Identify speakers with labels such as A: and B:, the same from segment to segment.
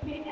A: Okay,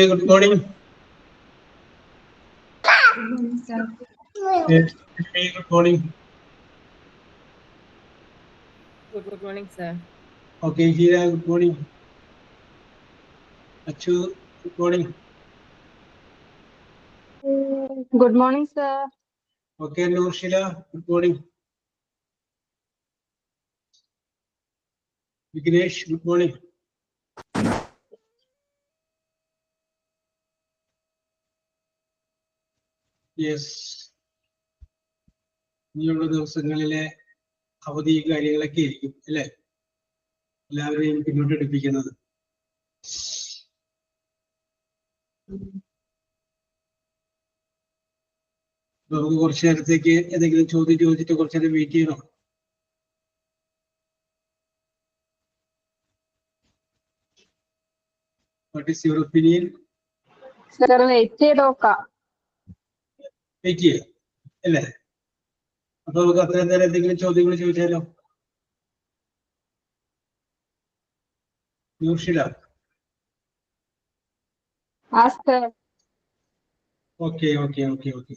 A: good morning. Yes, good morning.
B: Good morning, sir.
A: Okay, Hira, good morning. Achu, good morning.
C: Good morning, sir.
A: Okay, Nurshila, good morning. Vignesh, good morning. Yes. ഇനിയുള്ള ദിവസങ്ങളിലെ അവധി കാര്യങ്ങളൊക്കെ ആയിരിക്കും അല്ലേ, എല്ലാവരെയും പിന്നോട്ട് എടുപ്പിക്കുന്നത്. നമുക്ക് കുറച്ചു നേരത്തേക്ക് എന്തെങ്കിലും ചോദ്യം ചോദിച്ചിട്ട് കുറച്ചു നേരം വെയിറ്റ് ചെയ്യണോ? What is your opinion?
C: Sir wait ചെയ്ത് നോക്കാം.
A: വെയിറ്റ് ചെയ്യാം അല്ലേ? അപ്പൊ നമുക്ക് അത്രയും നേരം എന്തെങ്കിലും ചോദ്യങ്ങൾ ചോദിച്ചാലോ? Noorshila. Okay okay okay okay.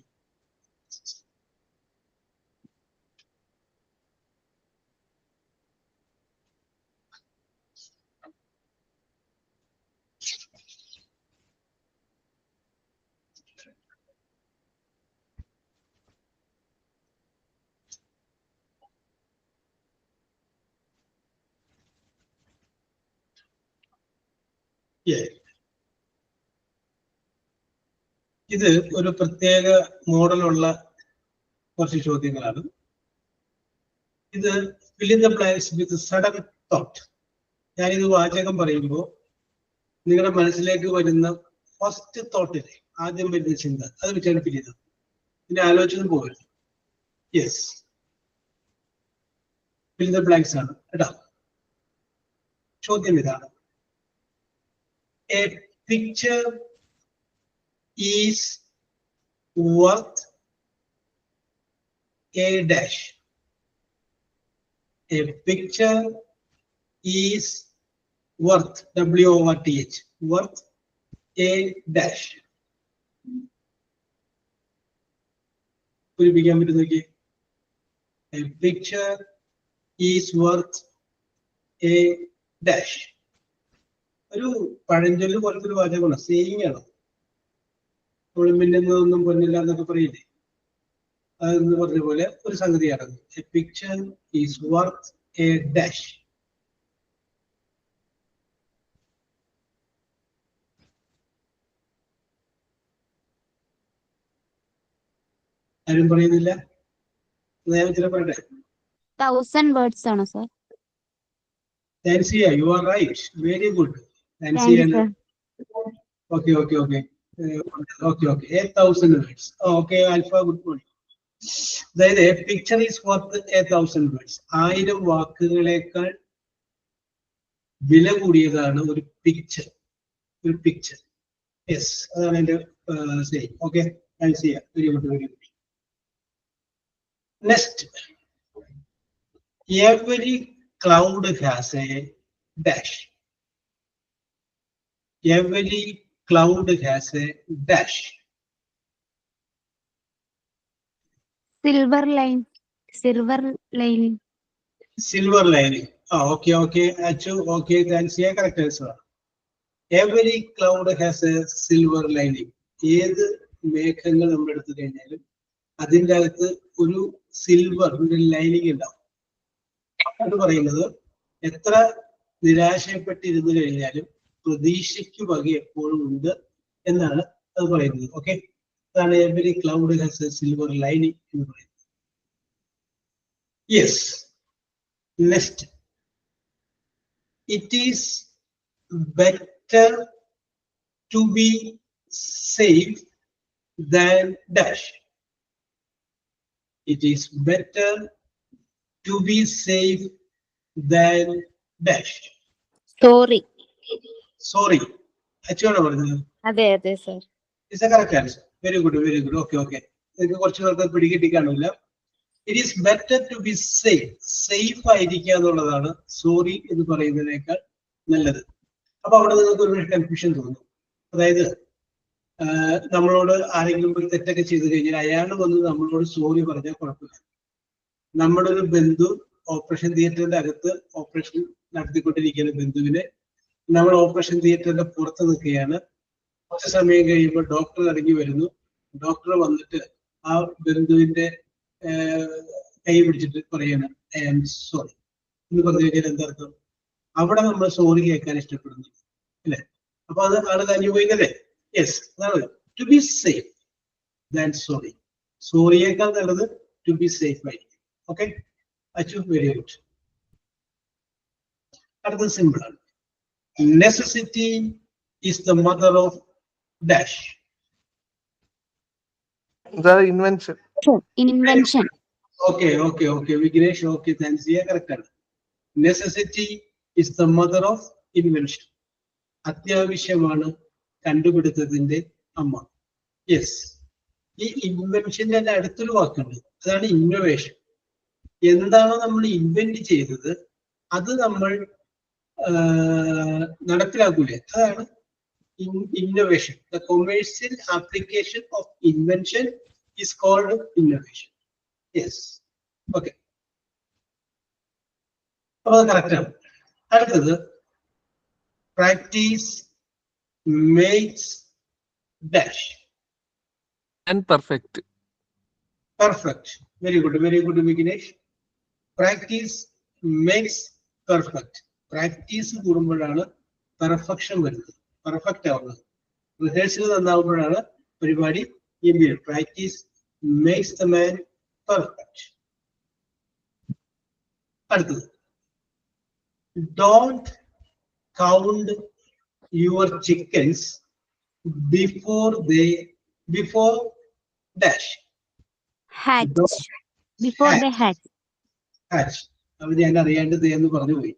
A: ഇത് ഒരു പ്രത്യേക മോഡലുള്ള കുറച്ച് ചോദ്യങ്ങളാണ്. ഇത് fill in the blanks with sudden thought. ഞാനിത് വാചകം പറയുമ്പോൾ നിങ്ങളുടെ മനസ്സിലേക്ക് വരുന്ന ഫസ്റ്റ് തോട്ടിലെ ആദ്യം വരുന്ന ചിന്ത അത് വെച്ചാണ് ഫിൽ ചെയ്തത്. പിന്നെ ആലോചന പോകരുത്. Yes, fill in the blanks ആണ് കേട്ടോ. ചോദ്യം ഇതാണ്: A picture is worth a dash. A picture is worth WORTH worth a dash. പൂരിപ്പിക്കാൻ പറ്റും നോക്കി. A picture is worth a dash. ഒരു പഴഞ്ചൊല്ല് പോലത്തെ ഒരു വാചകമാണ്, സേയിങ് ആണ്. മിന്നുന്നതൊന്നും പൊന്നില്ല എന്നൊക്കെ പറയില്ലേ, അതെന്ന് പറഞ്ഞ പോലെ ഒരു സംഗതിയാണ്. A picture is worth a dash. ആരും പറയുന്നില്ല? ഞാൻ ചില പറയട്ടെ.
D: 1000 words ആണ് sir.
A: Nancy, you are right. Very good. Nancy, okay. 8,000 words. Okay, Alpha, good morning. അതായത് a picture is worth 1,000 words. 1000 വാക്കുകളേക്കാൾ വില കൂടിയതാണ് ഒരു പിക്ചർ. ഒരു പിക്ചർ. യെസ്, അതാണ് എന്റെ same. Okay, Nancy, very good. Next, every cloud has a dash. Every cloud has a dash.
D: Silver lining.
A: Silver lining. Okay. Achu, okay, thanks. Yeah, correct answer. Every cloud has a silver lining. ഏത് മേഘങ്ങൾ നമ്മൾ എടുത്തു കഴിഞ്ഞാലും അതിൻ്റെ അകത്ത് ഒരു silver, ഒരു lining ഉണ്ടാവും. അത് പറയുന്നത് എത്ര നിരാശപ്പെട്ടിരുന്നു കഴിഞ്ഞാലും പ്രതീക്ഷയ്ക്ക് വക എപ്പോഴും ഉണ്ട് എന്നാണ് അത് പറയുന്നത്. ഓക്കെ, അതാണ് every cloud has a silver lining എന്ന് പറയുന്നത്. Yes, next, it is better to be safe than dash. It is better to be safe than dash. Sorry. Achona varunnu.
D: അതെ sir.
A: Is the correct answer. Very good. Okay. Idhu korchu vartha pidikitikkanilla. It is better to be safe. Safe ആയിരിക്കുക എന്നുള്ളതാണ് sorry എന്ന് പറയുന്നതിനേക്കാൾ നല്ലത്. അപ്പൊ അവിടെ നിങ്ങൾക്ക് ഒരു കൺഫ്യൂഷൻ തോന്നും. അതായത് നമ്മളോട് ആരെങ്കിലും ഒരു തെറ്റൊക്കെ ചെയ്തു കഴിഞ്ഞാൽ അയാൾ വന്ന് നമ്മളോട് സോറി പറഞ്ഞാൽ കുഴപ്പമില്ല. നമ്മുടെ ഒരു ബന്ധു ഓപ്പറേഷൻ തിയേറ്ററിന്റെ അകത്ത് ഓപ്പറേഷൻ നടത്തിക്കൊണ്ടിരിക്കുന്ന ബന്ധുവിനെ നമ്മൾ ഓപ്പറേഷൻ തിയേറ്ററിന്റെ പുറത്ത് നിൽക്കുകയാണ്. കുറച്ച് സമയം കഴിയുമ്പോൾ ഡോക്ടർ ഇറങ്ങി വരുന്നു. ഡോക്ടർ വന്നിട്ട് ആ ബന്ധുവിന്റെ കൈ പിടിച്ചിട്ട് പറയാണ് ഐ ആം സോറി എന്ന് പറഞ്ഞു കഴിഞ്ഞാൽ എന്താർത്ഥം? അവിടെ നമ്മൾ സോറി കേൾക്കാൻ ഇഷ്ടപ്പെടുന്നു അല്ലെ? അപ്പൊ അത് ആള് കഴിഞ്ഞു പോയില്ലേ? യെസ്, അതാണ് to be safe than sorry. സോറിയേക്കാൾ നല്ലത് ടു ബി സേഫ് ആയിരിക്കും. Okay, Achu, very good. അടുത്തത് സിമ്പിൾ ആണ്. Necessity is the mother of dash.
D: Invention.
A: Okay Vignesh, okay, Thansiya, correct ആണ്. Necessity is the mother of invention. അത്യാവശ്യമാണ് കണ്ടുപിടുത്തത്തിന്റെ അമ്മ. യെസ്, ഈ ഇൻവെൻഷന്റെ അടുത്തൊരു വാക്കുണ്ട്, അതാണ് ഇന്നോവേഷൻ. എന്താണോ നമ്മൾ ഇൻവെന്റ് ചെയ്തത് അത് നമ്മൾ നടപ്പിലാക്കൂലേ, അതാണ് innovation. The commercial application of invention is called innovation. Yes, okay, അപ്പൊ അത് കറക്റ്റ് ആണ്. അടുത്തത്, practice makes dash.
E: And perfect.
A: Very good, Vignesh. Practice makes perfect. Practice കൂടുമ്പോഴാണ് പെർഫെക്ഷൻ വരുന്നത്, പെർഫെക്റ്റ് ആവുന്നത്. റിഹേഴ്സൽ നന്നാവുമ്പോഴാണ് പരിപാടി ഗംഭീരം. Practice makes the man perfect. അടുത്തത്, don't count your chickens before dash.
D: Hatch. Before they hatch.
A: അത് ഞാൻ അറിയാണ്ടത് എന്ന് പറഞ്ഞു പോയി.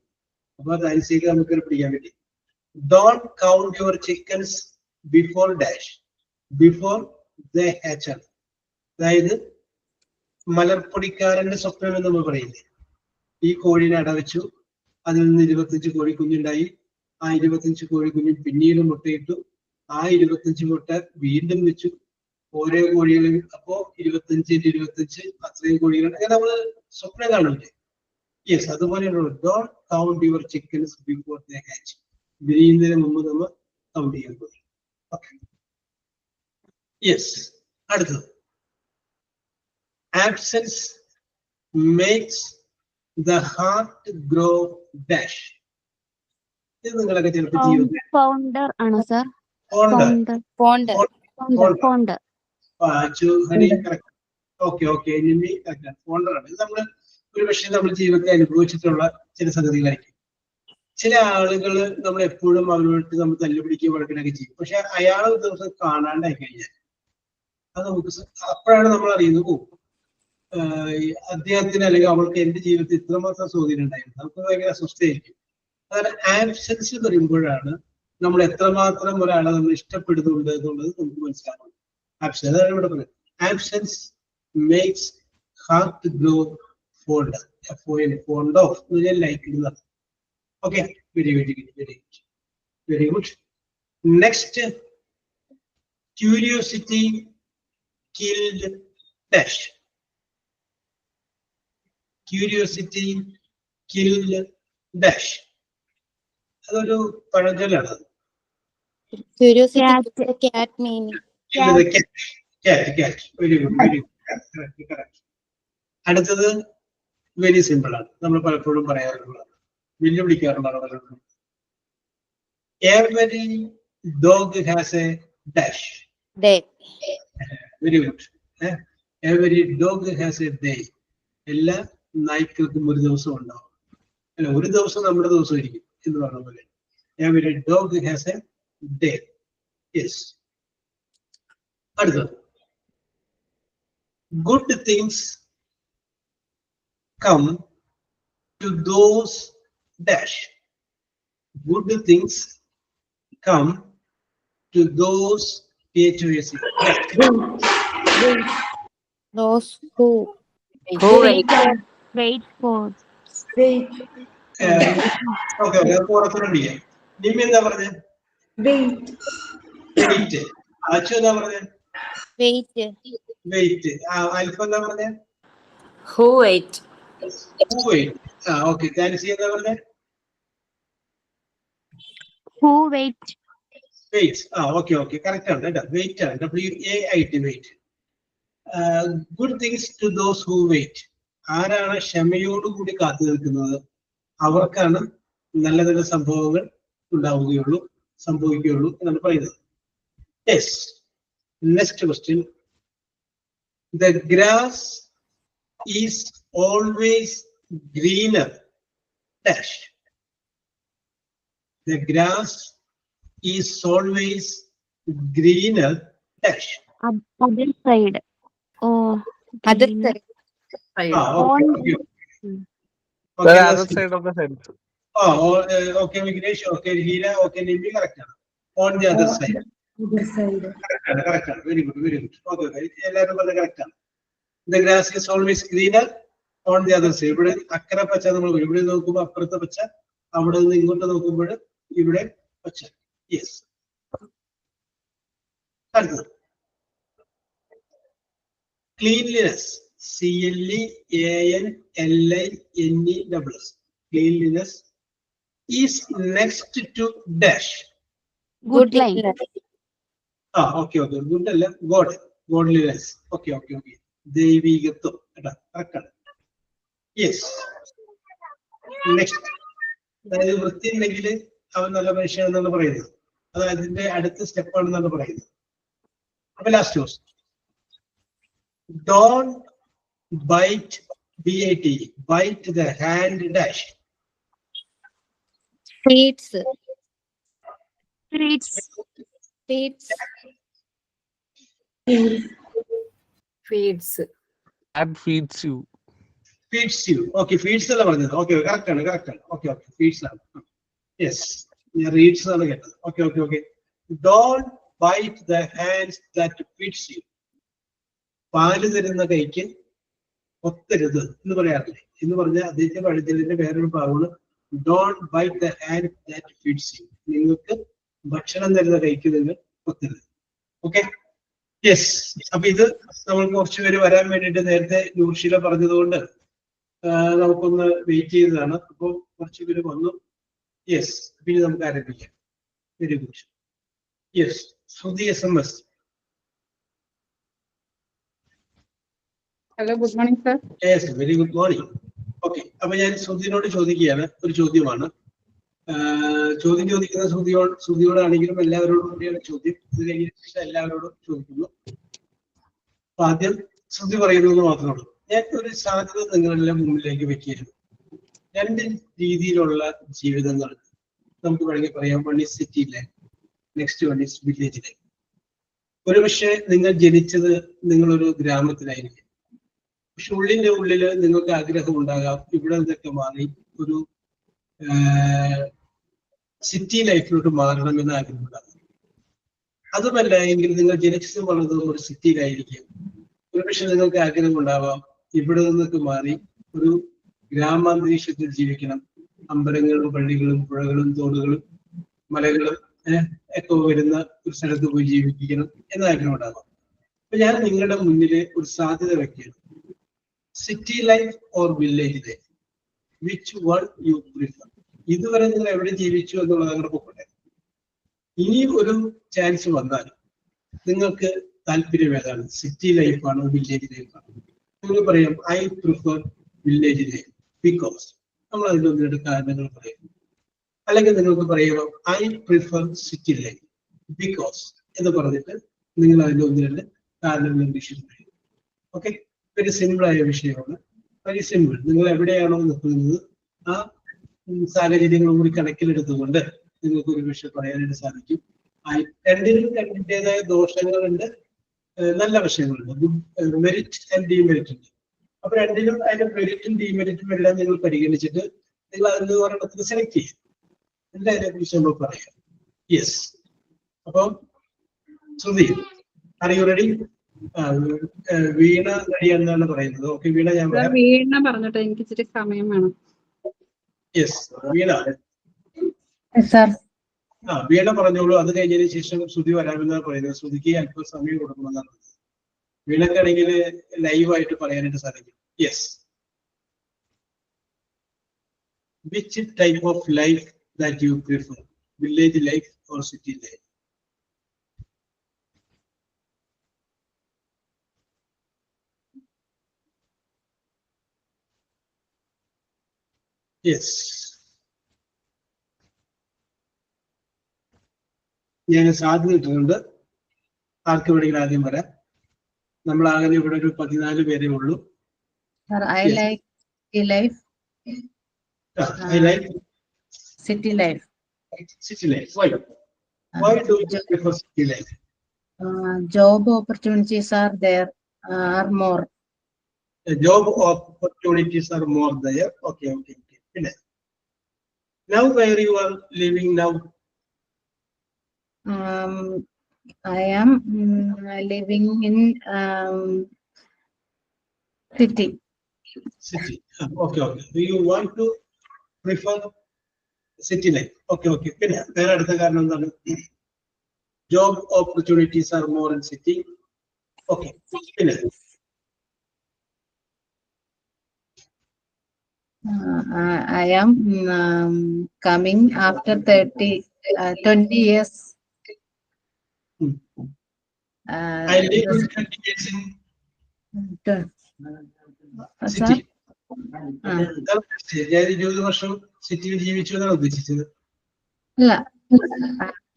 A: അപ്പൊ അത് അനുസരിച്ച് നമുക്ക് പിടിക്കാൻ പറ്റി. Don't count your chickens before dash. Before they hatch ആണ്. അതായത് മലർപ്പൊടിക്കാരന്റെ സ്വപ്നം എന്ന് നമ്മൾ പറയില്ലേ, ഈ കോഴീനെ അടവെച്ചു, അതിൽ നിന്ന് 25 കോഴിക്കുഞ്ഞുണ്ടായി. ആ 25 കോഴിക്കുഞ്ഞ് പിന്നീട് മുട്ടയിട്ടു. ആ 25 മുട്ട വീണ്ടും വെച്ചു. ഓരോ കോഴികളും അപ്പോ 25 അത്രയും കോഴികൾ. അങ്ങനെ നമ്മള് സ്വപ്നം കാണില്ലേ? യെസ്, അതുപോലെയുള്ള don't count your chickens before they hatch. വിരിയുന്നതിന് മുമ്പ് നമ്മൾ കൗണ്ട് ചെയ്യാൻ പോയി. Okay, yes. അടുത്തത് absence makes the heart grow dash. ഇത് നിങ്ങളൊക്കെ ചിലപ്പോൾ ജീവിതത്തിൽ
D: ഫൗണ്ടർ ആണോ sir?
A: Fonder
D: founder founder
A: fonder ആണ്. ഇത് നമ്മള് ഒരു പക്ഷേ നമ്മൾ ജീവിതത്തിൽ അനുഭവിച്ചിട്ടുള്ള ചില സംഗതികളായിരിക്കും. ചില ആളുകൾ നമ്മൾ എപ്പോഴും അവരോട്ട് നമ്മൾ തല്ലുപിടിക്കുകയും വഴക്കിനൊക്കെ ചെയ്യും. പക്ഷെ അയാൾ ഒരു ദിവസം കാണാണ്ടായി കഴിഞ്ഞാൽ അത് നമുക്ക് അപ്പോഴാണ് നമ്മൾ അറിയുന്നത്, അദ്ദേഹത്തിന് അല്ലെങ്കിൽ അവൾക്ക് എന്റെ ജീവിതത്തിൽ ഇത്രമാത്രം സ്വാധീനം ഉണ്ടായിരുന്നു. നമുക്ക് ഭയങ്കര അസ്വസ്ഥയായിരിക്കും. അതായത് ആബ്സെൻസ് വരുമ്പോഴാണ് നമ്മൾ എത്രമാത്രം ഒരാളെ നമ്മൾ ഇഷ്ടപ്പെടുന്നുണ്ട് എന്നുള്ളത് നമുക്ക് മനസ്സിലാക്കണം. ആബ്സെൻസ്, അതാണ് ഇവിടെ പറയുന്നത്. Absence makes heart grow fond. Fond of like ഇടുന്നത്. Okay, very good. Next, curiosity killed dash. Curiosity killed dash. അതൊരു പഴഞ്ചൊല്ലാണ്. അടുത്തത് വെരി സിമ്പിൾ ആണ്, നമ്മൾ പലപ്പോഴും പറയാറുള്ളതാണ്, വെല്ലുവിളിക്കാറുള്ളതാണ് പലപ്പോഴും. Every dog has A dash. Very good. Every dog has A day. എല്ലാ നായ്ക്കൾക്കും ഒരു ദിവസം ഉണ്ടാവും. അല്ല, ഒരു ദിവസം നമ്മുടെ ദിവസം ഇരിക്കും എന്ന് പറഞ്ഞ പോലെ. Every dog has a day. Yes. അടുത്തത്, good things come to those dash. Good things come to those those
D: who wait for.
A: Okay, പുറത്തുണ്ട്. നിമ്മി എന്താ പറഞ്ഞത്? വെയിറ്റ്. അച്ചു എന്താ പറഞ്ഞത്? വെയിറ്റ്. അൽഫ എന്താ പറഞ്ഞത്?
B: Who wait?
A: ഓക്കെ. ജാൻസി എന്താ പറഞ്ഞത്?
D: Who wait.
A: ഓക്കെ, കറക്റ്റ് ആണ് കേട്ടോ. വെയിറ്റ് ആണ്, WAIT, wait. Good things to those who wait. ആരാണ് ക്ഷമയോടുകൂടി കാത്തു നിൽക്കുന്നത് അവർക്കാണ് നല്ല നല്ല സംഭവങ്ങൾ സംഭവിക്കുകയുള്ളൂ എന്നാണ് പറയുന്നത്. Yes. Next question, the grass is always greener dash. The grass is always greener dash.
D: Other side.
B: Other side.
E: other side of the fence.
A: Okay, Vignesh. Okay, Hira. Okay, Nimbi, correct. On the other side. Correct. Very good. Okay. Correct. The grass is always greener on the other side. But Akara Pacha, everybody knows about Prata Pacha. Out of the Ingoto Kumba, you read Pacha. Yes. Cleanliness. CLEANLINESS. Cleanliness is next to dash.
D: Good line.
A: Okay. Good അല്ല, godliness. Okay. ദൈവികത്വം. Correct. Yes. Next. അതായത് വൃത്തി ഉണ്ടെങ്കിൽ അവൻ നല്ല മനുഷ്യനാണെന്നാണ് പറയുന്നത്. അത് അതിന്റെ അടുത്ത സ്റ്റെപ്പാണെന്നാണ് പറയുന്നത്. അപ്പൊ last question, don't bite, BIT, bite the hand dash.
B: Feeds.
E: That feeds you.
A: Okay, feeds അല്ല പറഞ്ഞത്. Okay, correct ആണ്. Okay, feeds ആണ്. Yes, ഞാൻ reads ആണ് കേട്ടത്. Okay. Don't bite the hands that feeds you. പാല് തരുന്ന കൈക്ക് ഒത്തരുത് എന്ന് പറയാറില്ലേ? എന്ന് പറഞ്ഞാൽ അദ്ദേഹത്തെ പഠിച്ചതിന്റെ വേറൊരു ഭാഗമാണ് don't bite the hand that feeds you. നിങ്ങൾക്ക് ഭക്ഷണം തരുന്ന കൈക്ക് നിങ്ങൾ കൊത്തരുത്. Okay, yes. അപ്പൊ ഇത് നമ്മൾ കുറച്ച് പേര് വരാൻ വേണ്ടിയിട്ട് നേരത്തെ നൂർഷില പറഞ്ഞതുകൊണ്ട് നമുക്കൊന്ന് വെയിറ്റ് ചെയ്തതാണ്. അപ്പോൾ കുറച്ച് പേര് വന്നു. യെസ്, പിന്നെ നമുക്ക് ആരംഭിക്കാം. Very good. യെസ്, ശ്രുതി SMS.
C: Hello, good morning sir.
A: Yes, very good morning. Okay, അപ്പൊ ഞാൻ ശ്രുതിനോട് ചോദിക്കുകയാണ് ഒരു ചോദ്യമാണ്. ചോദ്യം ചോദിക്കുന്ന ശ്രുതിയോടാണെങ്കിലും എല്ലാവരോടും കൂടിയാണ് ചോദ്യം. ഇത് കഴിഞ്ഞ ശേഷം എല്ലാവരോടും ചോദിക്കുന്നു. അപ്പൊ ആദ്യം ശ്രുതി പറയുന്നത് മാത്രമേ ഉള്ളൂ. ഞാൻ ഒരു സാധ്യത നിങ്ങളെല്ലാം മുമ്പിലേക്ക് വെക്കുകയാണ്. രണ്ട് രീതിയിലുള്ള ജീവിതങ്ങൾ നമുക്ക് വേണമെങ്കിൽ പറയാം. One is city life, next one is village life. ഒരുപക്ഷെ നിങ്ങൾ ജനിച്ചത് നിങ്ങളൊരു ഗ്രാമത്തിലായിരിക്കും. പക്ഷെ ഉള്ളിന്റെ ഉള്ളില് നിങ്ങൾക്ക് ആഗ്രഹം ഉണ്ടാകാം ഇവിടെ നിന്നൊക്കെ മാറി ഒരു സിറ്റി ലൈഫിലോട്ട് മാറണമെന്ന് ആഗ്രഹമുണ്ടാകും. അതുമല്ല എങ്കിൽ നിങ്ങൾ ജനിച്ചതും വളർന്നതും ഒരു സിറ്റിയിലായിരിക്കും. ഒരുപക്ഷെ നിങ്ങൾക്ക് ആഗ്രഹം ഉണ്ടാവാം ഇവിടെ നിന്നൊക്കെ മാറി ഒരു ഗ്രാമാന്തരീക്ഷത്തിൽ ജീവിക്കണം. അമ്പലങ്ങളും പള്ളികളും പുഴകളും തോടുകളും മലകളും ഒക്കെ വരുന്ന ഒരു സ്ഥലത്ത് പോയി ജീവിക്കണം എന്ന ആഗ്രഹം ഉണ്ടാവാം. അപ്പൊ ഞാൻ നിങ്ങളുടെ മുന്നിൽ ഒരു സാധ്യത വെക്കുകയാണ്. City life or village life, which one you prefer? ഇതുവരെ നിങ്ങൾ എവിടെ ജീവിച്ചു എന്നുള്ളത് അങ്ങനെ പോകട്ടെ. ഇനി ഒരു ചാൻസ് വന്നാൽ നിങ്ങൾക്ക് താല്പര്യം ഏതാണ്? സിറ്റി ലൈഫാണോ വില്ലേജ് ലൈഫാണോ? നിങ്ങൾ പറയാം I prefer village life because. നമ്മൾ അതിൻ്റെ ഒന്ന് രണ്ട് കാരണങ്ങൾ പറയും. അല്ലെങ്കിൽ നിങ്ങൾക്ക് പറയാം I prefer city life because എന്ന് പറഞ്ഞിട്ട് നിങ്ങൾ അതിൻ്റെ ഒന്ന് രണ്ട് കാരണങ്ങൾ വിഷയം. ഓക്കെ, വെരി സിമ്പിൾ ആയ വിഷയമാണ്. Very simple. നിങ്ങൾ എവിടെയാണോ നിൽക്കുന്നത് ആ സാഹചര്യങ്ങളും കൂടി കണക്കിലെടുത്തുകൊണ്ട് നിങ്ങൾക്ക് ഒരു വിഷയം പറയാനായിട്ട് സാധിക്കും. രണ്ടിനും രണ്ടിൻ്റെതായ ദോഷങ്ങളുണ്ട്, നല്ല വശങ്ങളുണ്ട്. മെറിറ്റ് ആൻഡ് ഡീമെറിറ്റ് ഉണ്ട്. അപ്പൊ രണ്ടിനും അതിന്റെ മെറിറ്റും ഡീമെറിറ്റും എല്ലാം നിങ്ങൾ പരിഗണിച്ചിട്ട് നിങ്ങൾ അതിന് ഒരെണ്ണത്തിന് സെലക്ട് ചെയ്യും. എന്നിട്ട് അതിനെ കുറിച്ച് നമ്മൾ പറയാം. യെസ്, അപ്പം ശ്രുതി അറിയൂ റെഡി? വീണ റെഡി എന്നാണ് പറയുന്നത്. ഓക്കെ വീണ, ഞാൻ
C: വീണ പറഞ്ഞിട്ട് എനിക്ക് ഇച്ചിരി സമയം വേണം.
A: യെസ് വീണ.
D: സർ.
A: വീണ പറഞ്ഞോളൂ. അത് കഴിഞ്ഞതിന് ശേഷം ശ്രുതി വരാമെന്നാണ് പറയുന്നത്. ശ്രുതിക്ക് അല്പം സമയം കൊടുക്കണമെന്നാണ്. വീണക്കാണെങ്കിൽ ലൈവായിട്ട് പറയാനായിട്ട് സാധിക്കും. Yes, which type of life that you prefer, village life or city life? Yes, ഞാൻ സാധ്യത ഇട്ടിട്ടുണ്ട്. ആർക്ക് വേണമെങ്കിലും ആദ്യം വരാം. നമ്മൾ ആകെ ഇവിടെ ഒരു 14 പേരേ ഉള്ളൂ.
F: I like city life.
A: I like
F: City life.
A: city life. Why? Why do you prefer city life?
F: Job opportunities are there, are more.
A: The job opportunities are more there. Okay. Now where you are living now?
F: I am living in city.
A: City. Okay. Do you want to prefer city life? Okay. പിന്നെ വേറെ അടുത്ത കാരണം എന്താണ്? Job opportunities are more in city. Okay. പിന്നെ
F: I am coming after 20 years.
A: I live in 20 years in city. ഞാൻ 20 വർഷം സിറ്റിയിൽ ജീവിച്ചു എന്നാണ് ഉദ്ദേശിച്ചത്.
F: അല്ല,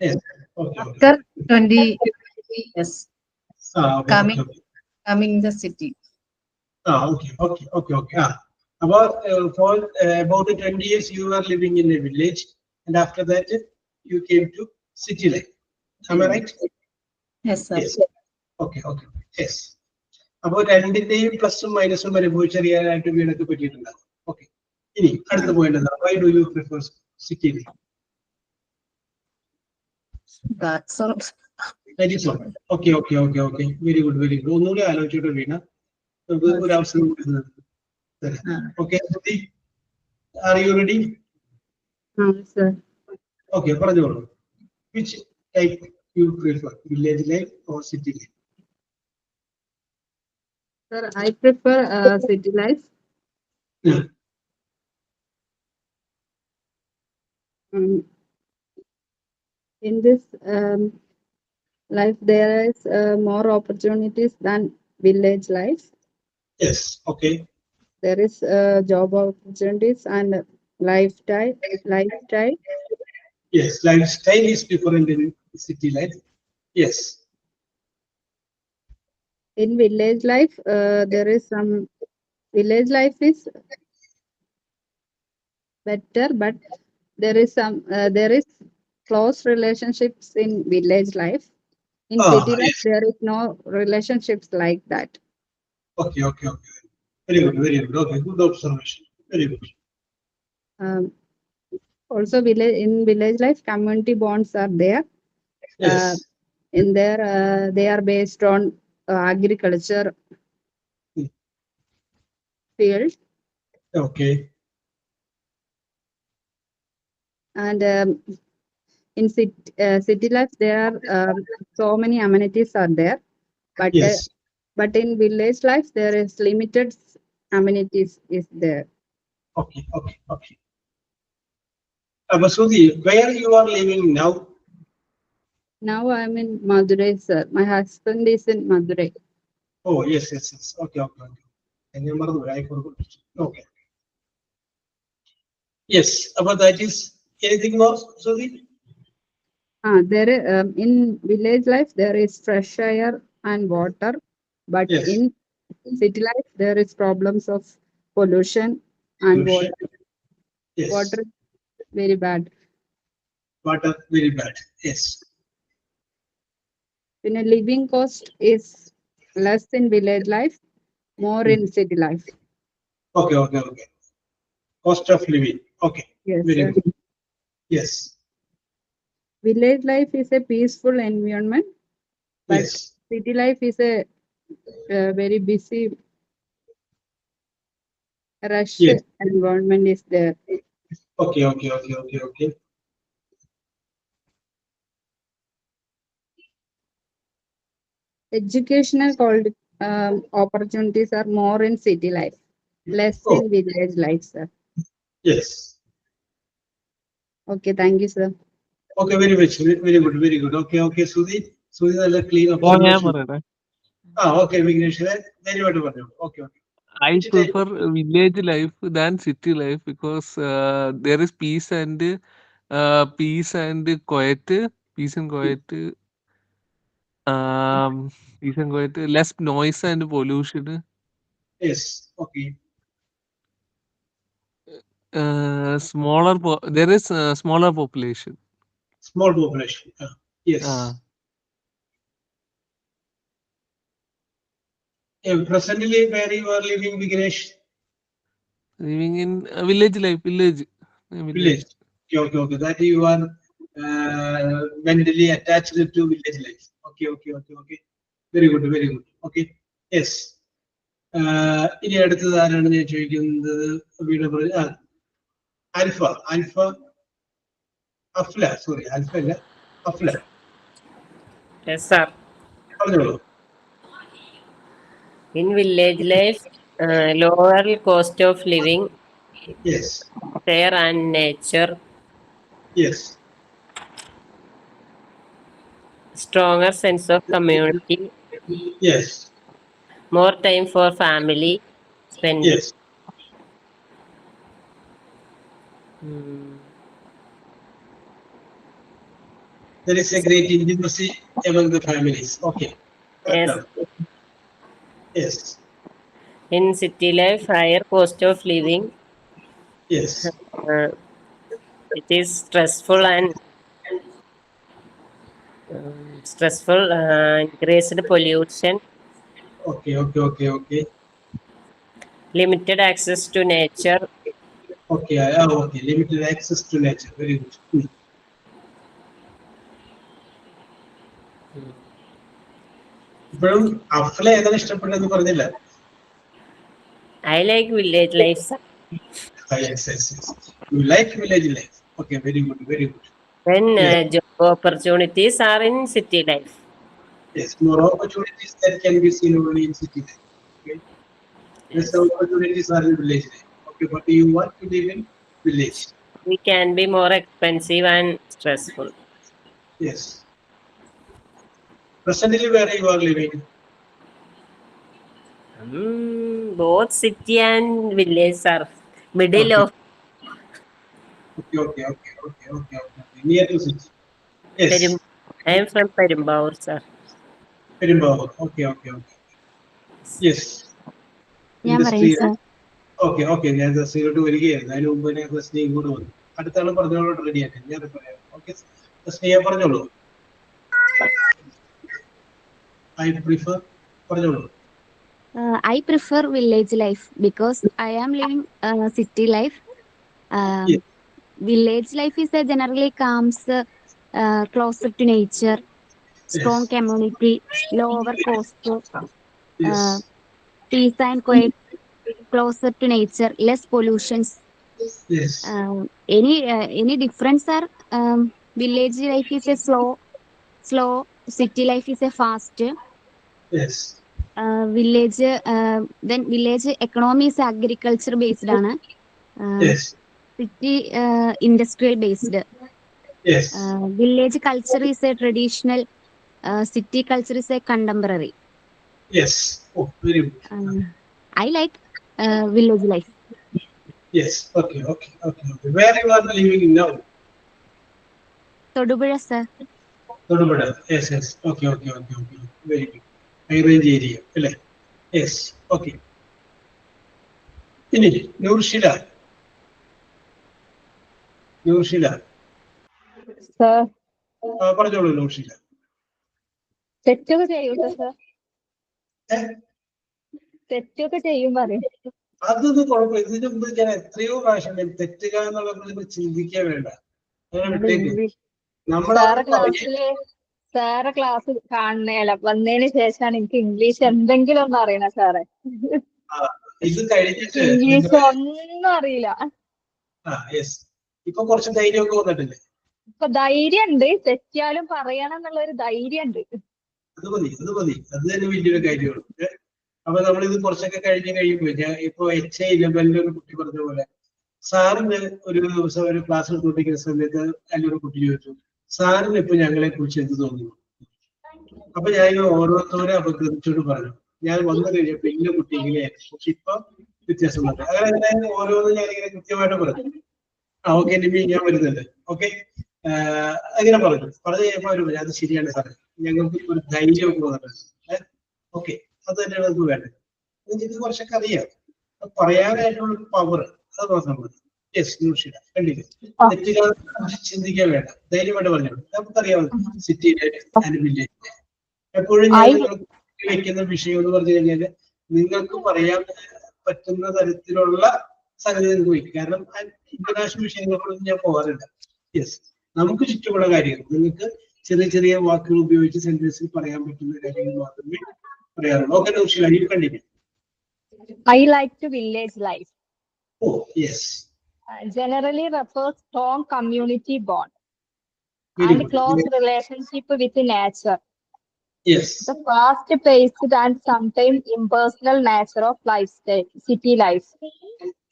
A: Yes.
F: after 20 years
A: Coming
F: the city.
A: Okay. About 20 years you are living in a village, and after that you came to city life. Am I right?
F: Yes, sir.
A: Yes. Okay. Yes. അപ്പോൾ രണ്ടിന്റെയും പ്ലസും മൈനസും അനുഭവിച്ചറിയാനായിട്ട് വീണക്ക് പറ്റിയിട്ടുണ്ടാകും. Okay, ഇനി അടുത്ത point എന്താണ്? Why do you prefer city life?
F: That's all.
A: Okay. Very good. ഒന്നുകൂടി ആലോചിച്ചിട്ട് വീണ നമുക്ക് ഒരു അവസരം കൊടുക്കുന്നത്. Okay, Shruti, are you ready?
C: Sir.
A: Okay, പറഞ്ഞോളൂ. Which type you prefer, village life or city life?
C: Sir, I prefer city life.
A: Yeah.
C: In this life, there is more opportunities than village life.
A: Yes, okay.
C: There is job opportunities and lifestyle.
A: Yes, lifestyle is different in city life. Yes.
C: In village life, there is some village life is better, but there is close relationships in village life. In city life,
A: Yes.
C: there is no relationships like that.
A: Okay, okay, okay. Very good, very good. Okay, good observation. Very good.
C: Also, in village life, community bonds are there.
A: Yes.
C: In there, they are based on agriculture field.
A: Okay.
C: And in city life, there are so many amenities are there.
A: Yes.
C: But in village life, there is limited amenities is there.
A: Okay, okay, okay. Masudi, where you are living now?
C: Now I'm in Madurai, sir. My husband is in Madurai.
A: Oh, yes, yes, yes. Okay, okay, okay. And you I forgot. Okay. Yes, about that is anything more, Masudi?
C: There in village life there is fresh air and water, but
A: Yes.
C: in city life there is problems of pollution and
A: Pollution.
C: water.
A: Yes.
C: Water is very bad.
A: Water very bad. Yes.
C: When a living cost is less in village life, more in city life.
A: Okay, okay, okay. Cost of living. Okay.
C: Yes,
A: Very
C: sir.
A: good. Yes.
C: Village life is a peaceful environment, but
A: Yes.
C: city life is a very busy, rush
A: Yes.
C: environment is there.
A: Okay, okay, okay, okay, okay.
C: Educational opportunities are more in city life, less
A: Oh,
C: in village life, sir.
A: yes.
C: Okay, thank you, sir.
A: Okay, very much. Very good, very good. Okay, okay, Sudhi. Sudhi, നല്ല clean
E: Oh, ഞാൻ
A: observation.
E: പറയട്ടെ.
A: Okay, Vignesh. Very good, very good. Okay, okay.
E: I prefer village life than city life because there is peace and quiet. Peace and quiet. Peace and quiet. Less noise and pollution.
A: Yes, okay.
E: There is smaller population.
A: Small population. Yes. Presently, where you are living, Vignesh?
E: Living in village life. Village.
A: Village. Okay, okay, okay. That you are mentally attached to village life. Okay, okay, okay, okay. Very good, very good. Okay. Yes. ഇനി അടുത്തത് ആരാണ് ഞാൻ ചോദിക്കുന്നത്? Alpha Afla, sorry alpha അല്ല, Afla.
B: Yes, sir.
A: പറഞ്ഞോളൂ.
B: In village life, lower cost of living,
A: Yes.
B: fair and nature,
A: Yes.
B: stronger sense of community,
A: Yes.
B: more time for family spending.
A: Yes. There is a great intimacy among the families. Okay.
B: Yes.
A: Yes.
B: In city life, higher cost of living.
A: Yes.
B: It is stressful and increased pollution,
A: Okay, okay, okay, okay.
B: limited access to nature.
A: Okay, okay. Limited access to nature. Very good. ഇപ്പോഴും അഫ്ല ഏതാണ് ഇഷ്ടപ്പെട്ടതെന്ന് പറഞ്ഞില്ല.
B: I like village life, sir.
A: Yes. You like village life. Okay, very good, very good.
B: When
A: Yes.
B: job opportunities are in city life.
A: Yes, more opportunities that can be seen only in city life. Okay, less
B: Yes.
A: opportunities are in village life. Okay, but you want to live in village.
B: We can be more expensive and stressful.
A: Yes. Presently, where you are living?
B: Both city and village are middle
A: Okay,
B: of
A: okay. Near to city.
B: Perum.
A: Yes.
B: I am from Perumbavoor, sir.
A: Perumbavoor. Okay. Yes.
C: ഞാൻ പറയും
A: Industry.
C: Sir.
A: Okay ഞാൻ ജസ്റ്റിനോട്ട് വരികയായിരുന്നു അതിന് മുമ്പ് ഞാൻ ജസ്റ്റിനെ ഇങ്ങോട്ട് വന്നു അടുത്താണ് പറഞ്ഞോളൂ റെഡിയാക്കി ഞാൻ പറയാം ഓക്കെ ജസ്റ്റിനെ പറഞ്ഞോളൂ ഐ പ്രിഫർ പറഞ്ഞോളൂ
C: I prefer village life because I am living city life.
A: Yes.
C: Village life is generally calms, closer to nature, strong
A: Yes.
C: community, lower cost,
A: Yes.
C: peace and quiet, closer to nature, less pollutions.
A: Yes.
C: Any difference are village life is a slow, city life is a fast.
A: Yes.
C: Village then village economy is agriculture based ആണ്.
A: Yes.
C: City industrial based.
A: Yes.
C: Village culture is a traditional. City culture is a contemporary.
A: Yes. Oh, very good.
C: I like village life.
A: Yes. Okay. Where you are living now?
C: Todupuzha, sir.
A: Thodupuzha. Yes. Okay. Very good. High range area അല്ലേ? Yes. Okay. ഇനി നൂർഷില
D: sir
A: പറഞ്ഞോളൂ നൂർഷില
D: തെറ്റൊക്കെ ചെയ്യും sir.
A: ഏഹ്
D: തെറ്റൊക്കെ ചെയ്യും പറയും.
A: അതൊന്നും കുഴപ്പമില്ല ഇതിന് മുമ്പ് ഞാൻ എത്രയോ പ്രാവശ്യം തെറ്റുക എന്നുള്ളത് ചിന്തിക്കാൻ വേണ്ട അങ്ങനെ വിട്ടേക്ക്
D: സാറെ ക്ലാസ് കാണുന്നേല വന്നതിന് ശേഷമാണ് എനിക്ക് ഇംഗ്ലീഷ് എന്തെങ്കിലും ഒന്നും അറിയണ സാറേ.
A: ഇത് കഴിഞ്ഞിട്ട്
D: ഇംഗ്ലീഷ് ഒന്നും അറിയില്ല.
A: ഇപ്പൊ കുറച്ച് ധൈര്യമൊക്കെ വന്നിട്ടില്ലേ?
D: ഇപ്പൊ ധൈര്യം ഉണ്ട്, തെറ്റിയാലും പറയണം എന്നുള്ള ഒരു ധൈര്യം ഉണ്ട്.
A: അത് മതി അത് തന്നെ വലിയൊരു കാര്യമാണ്. അപ്പൊ നമ്മളിത് കുറച്ചൊക്കെ കഴിയുമ്പോ ഞാൻ ഇപ്പൊ HA ലെവലിൽ ഒരു കുട്ടി പറഞ്ഞ പോലെ സാറിന് ഒരു ദിവസം ഒരു ക്ലാസ് എടുത്തുകൊണ്ടിരിക്കുന്ന സമയത്ത് അതിലൊരു കുട്ടി ചോദിച്ചു സാറിന് ഇപ്പൊ ഞങ്ങളെ കുറിച്ച് എന്ത് തോന്നുന്നു? അപ്പൊ ഞാൻ ഓരോരുത്തരെ അപഗ്രഥിച്ചോട് പറഞ്ഞു ഞാൻ വന്നു കഴിഞ്ഞപ്പോ ഇന്ന കുട്ടി ഇങ്ങനെയായിരുന്നു പക്ഷെ ഇപ്പൊ വ്യത്യാസം വന്നു അങ്ങനെ ഓരോന്നും ഞാനിങ്ങനെ കൃത്യമായിട്ട് പറഞ്ഞു. ഓക്കെ നിമി ഞാൻ വരുന്നുണ്ട് ഓക്കെ അങ്ങനെ പറഞ്ഞു കഴിഞ്ഞപ്പോ അവര് പറഞ്ഞു അത് ശരിയാണ് സാറേ ഞങ്ങൾക്ക് ഒരു ധൈര്യമൊക്കെ വന്നിട്ടുണ്ട്. ഓക്കെ അത് തന്നെയാണ് നമുക്ക് വേണ്ടത്. നിങ്ങൾക്ക് കുറച്ചൊക്കെ അറിയാം പറയാനായിട്ടുള്ള പവർ അത് മാത്രം മതി. ചിന്തിക്കാൻ വേണ്ട ധൈര്യമായിട്ട് പറഞ്ഞോളൂ. നമുക്കറിയാവുന്ന സിറ്റി ആൻഡ് വില്ലേജ് എപ്പോഴും ഞാൻ വെക്കുന്ന വിഷയം എന്ന് പറഞ്ഞു കഴിഞ്ഞാല് നിങ്ങൾക്ക് പറയാൻ പറ്റുന്ന തരത്തിലുള്ള സംഗതി നിങ്ങൾക്ക് വയ്ക്കും. കാരണം ഇന്റർനാഷണൽ വിഷയങ്ങളൊന്നും ഞാൻ പോകാറില്ല. നമുക്ക് ചുറ്റുമുള്ള കാര്യങ്ങൾ നിങ്ങൾക്ക് ചെറിയ വാക്കുകൾ ഉപയോഗിച്ച് സെന്റൻസിൽ പറയാൻ പറ്റുന്ന കാര്യങ്ങൾ മാത്രമേ പറയാറുള്ളൂ. Okay Naushila you continue.
D: I like to village life.
A: Oh, yes.
D: Generally refers strong community bond
A: Very
D: and
A: good.
D: close relationship with nature.
A: Yes.
D: The fast-paced and sometimes impersonal nature of lifestyle, city life.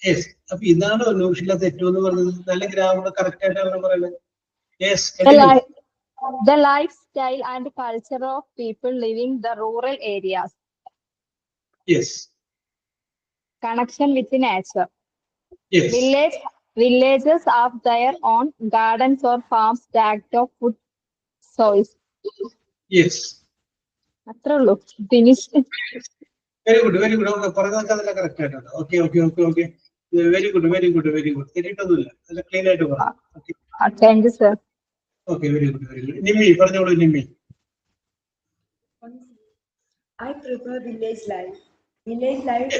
A: Yes. അപ്പൊ ഇതാണ് നൗഷില തെറ്റു എന്ന് പറഞ്ഞത്. നല്ല grammar correct ആയിട്ടാണ് പറയുന്നത്. Yes.
D: The lifestyle and culture of people living the rural areas.
A: Yes.
D: Connection with nature.
A: Yes.
D: Villages have their own gardens or farms stacked of food soils.
A: Yes.
D: അത്രേ ഉള്ളൂ. Finish.
A: Very good. Okay, പറഞ്ഞതൊക്കെ നല്ല correct ആയിട്ടുണ്ട്. Okay. Very good. തെറ്റിയിട്ടൊന്നുമില്ല. നല്ല clean ആയിട്ട് പറഞ്ഞു.
D: Thank you, sir.
A: Okay, very good. Nimmi പറഞ്ഞോളൂ Nimmi.
G: I prefer village life. Village life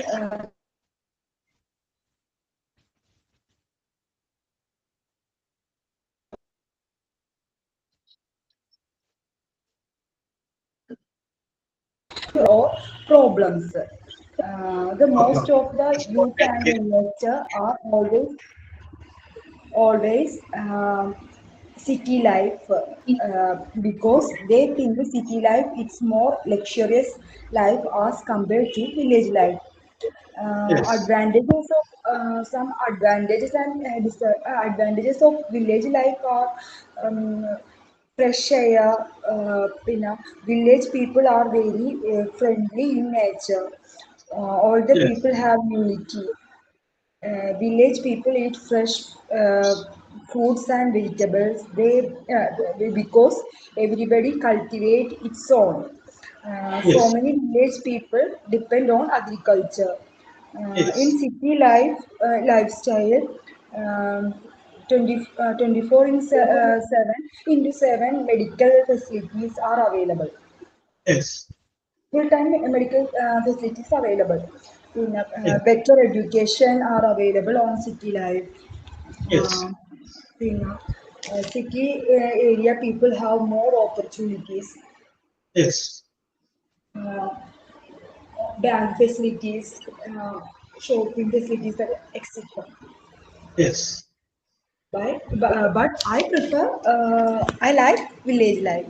G: or problems. The most of the youth and investor are always city life because they think the city life it's more luxurious life as compared to village life.
A: Yes.
G: Advantages of some advantages and advantages of village life are fresh air. Village people are very friendly in nature. All the
A: Yes.
G: people have unity. Village people eat fresh fruits and vegetables. Because everybody cultivate its own. So
A: Yes.
G: many village people depend on agriculture.
A: Yes.
G: In city lifestyle, um, 24 7 into 7 medical facilities are available.
A: Yes.
G: Full-time medical facilities available.
A: Yes.
G: Better education are available on city life.
A: Yes.
G: City area people have more opportunities,
A: Yes.
G: uh, bank facilities, shopping facilities, etc.
A: Yes.
G: But I prefer, I like village life.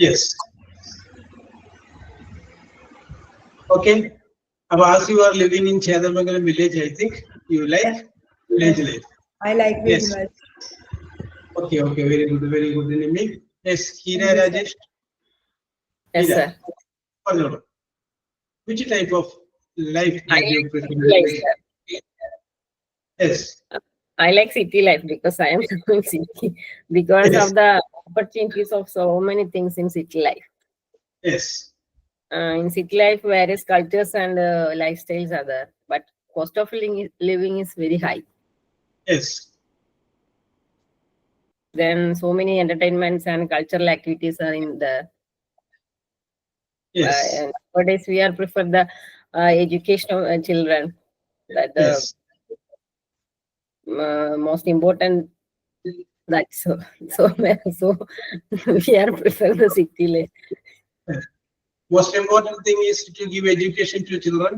A: Yes. Okay. As you are living in Chedamangalam village, I think you like
G: Yeah.
A: village
G: Yes,
A: life.
G: I like very
A: Yes.
G: much.
A: Okay. Okay. Very good. Very good. Nimi. Yes. Hira
G: Thank you, sir.
A: Rajesh.
B: Yes,
A: Hira.
B: sir.
A: Follow. Which type of life
B: I
A: that you
B: like
A: prefer?
B: city life, sir.
A: Yes.
B: I like city life because I am in city because
A: Yes.
B: of the opportunities of so many things in city life.
A: Yes.
B: In city life, various cultures and lifestyles are there, but cost of living is very high.
A: Yes.
B: Then so many entertainments and cultural activities are in the.
A: Yes.
B: And nowadays we are prefer the education of children. That the most important. That's so so we are prefer the city life.
A: Most important thing is to give education to children.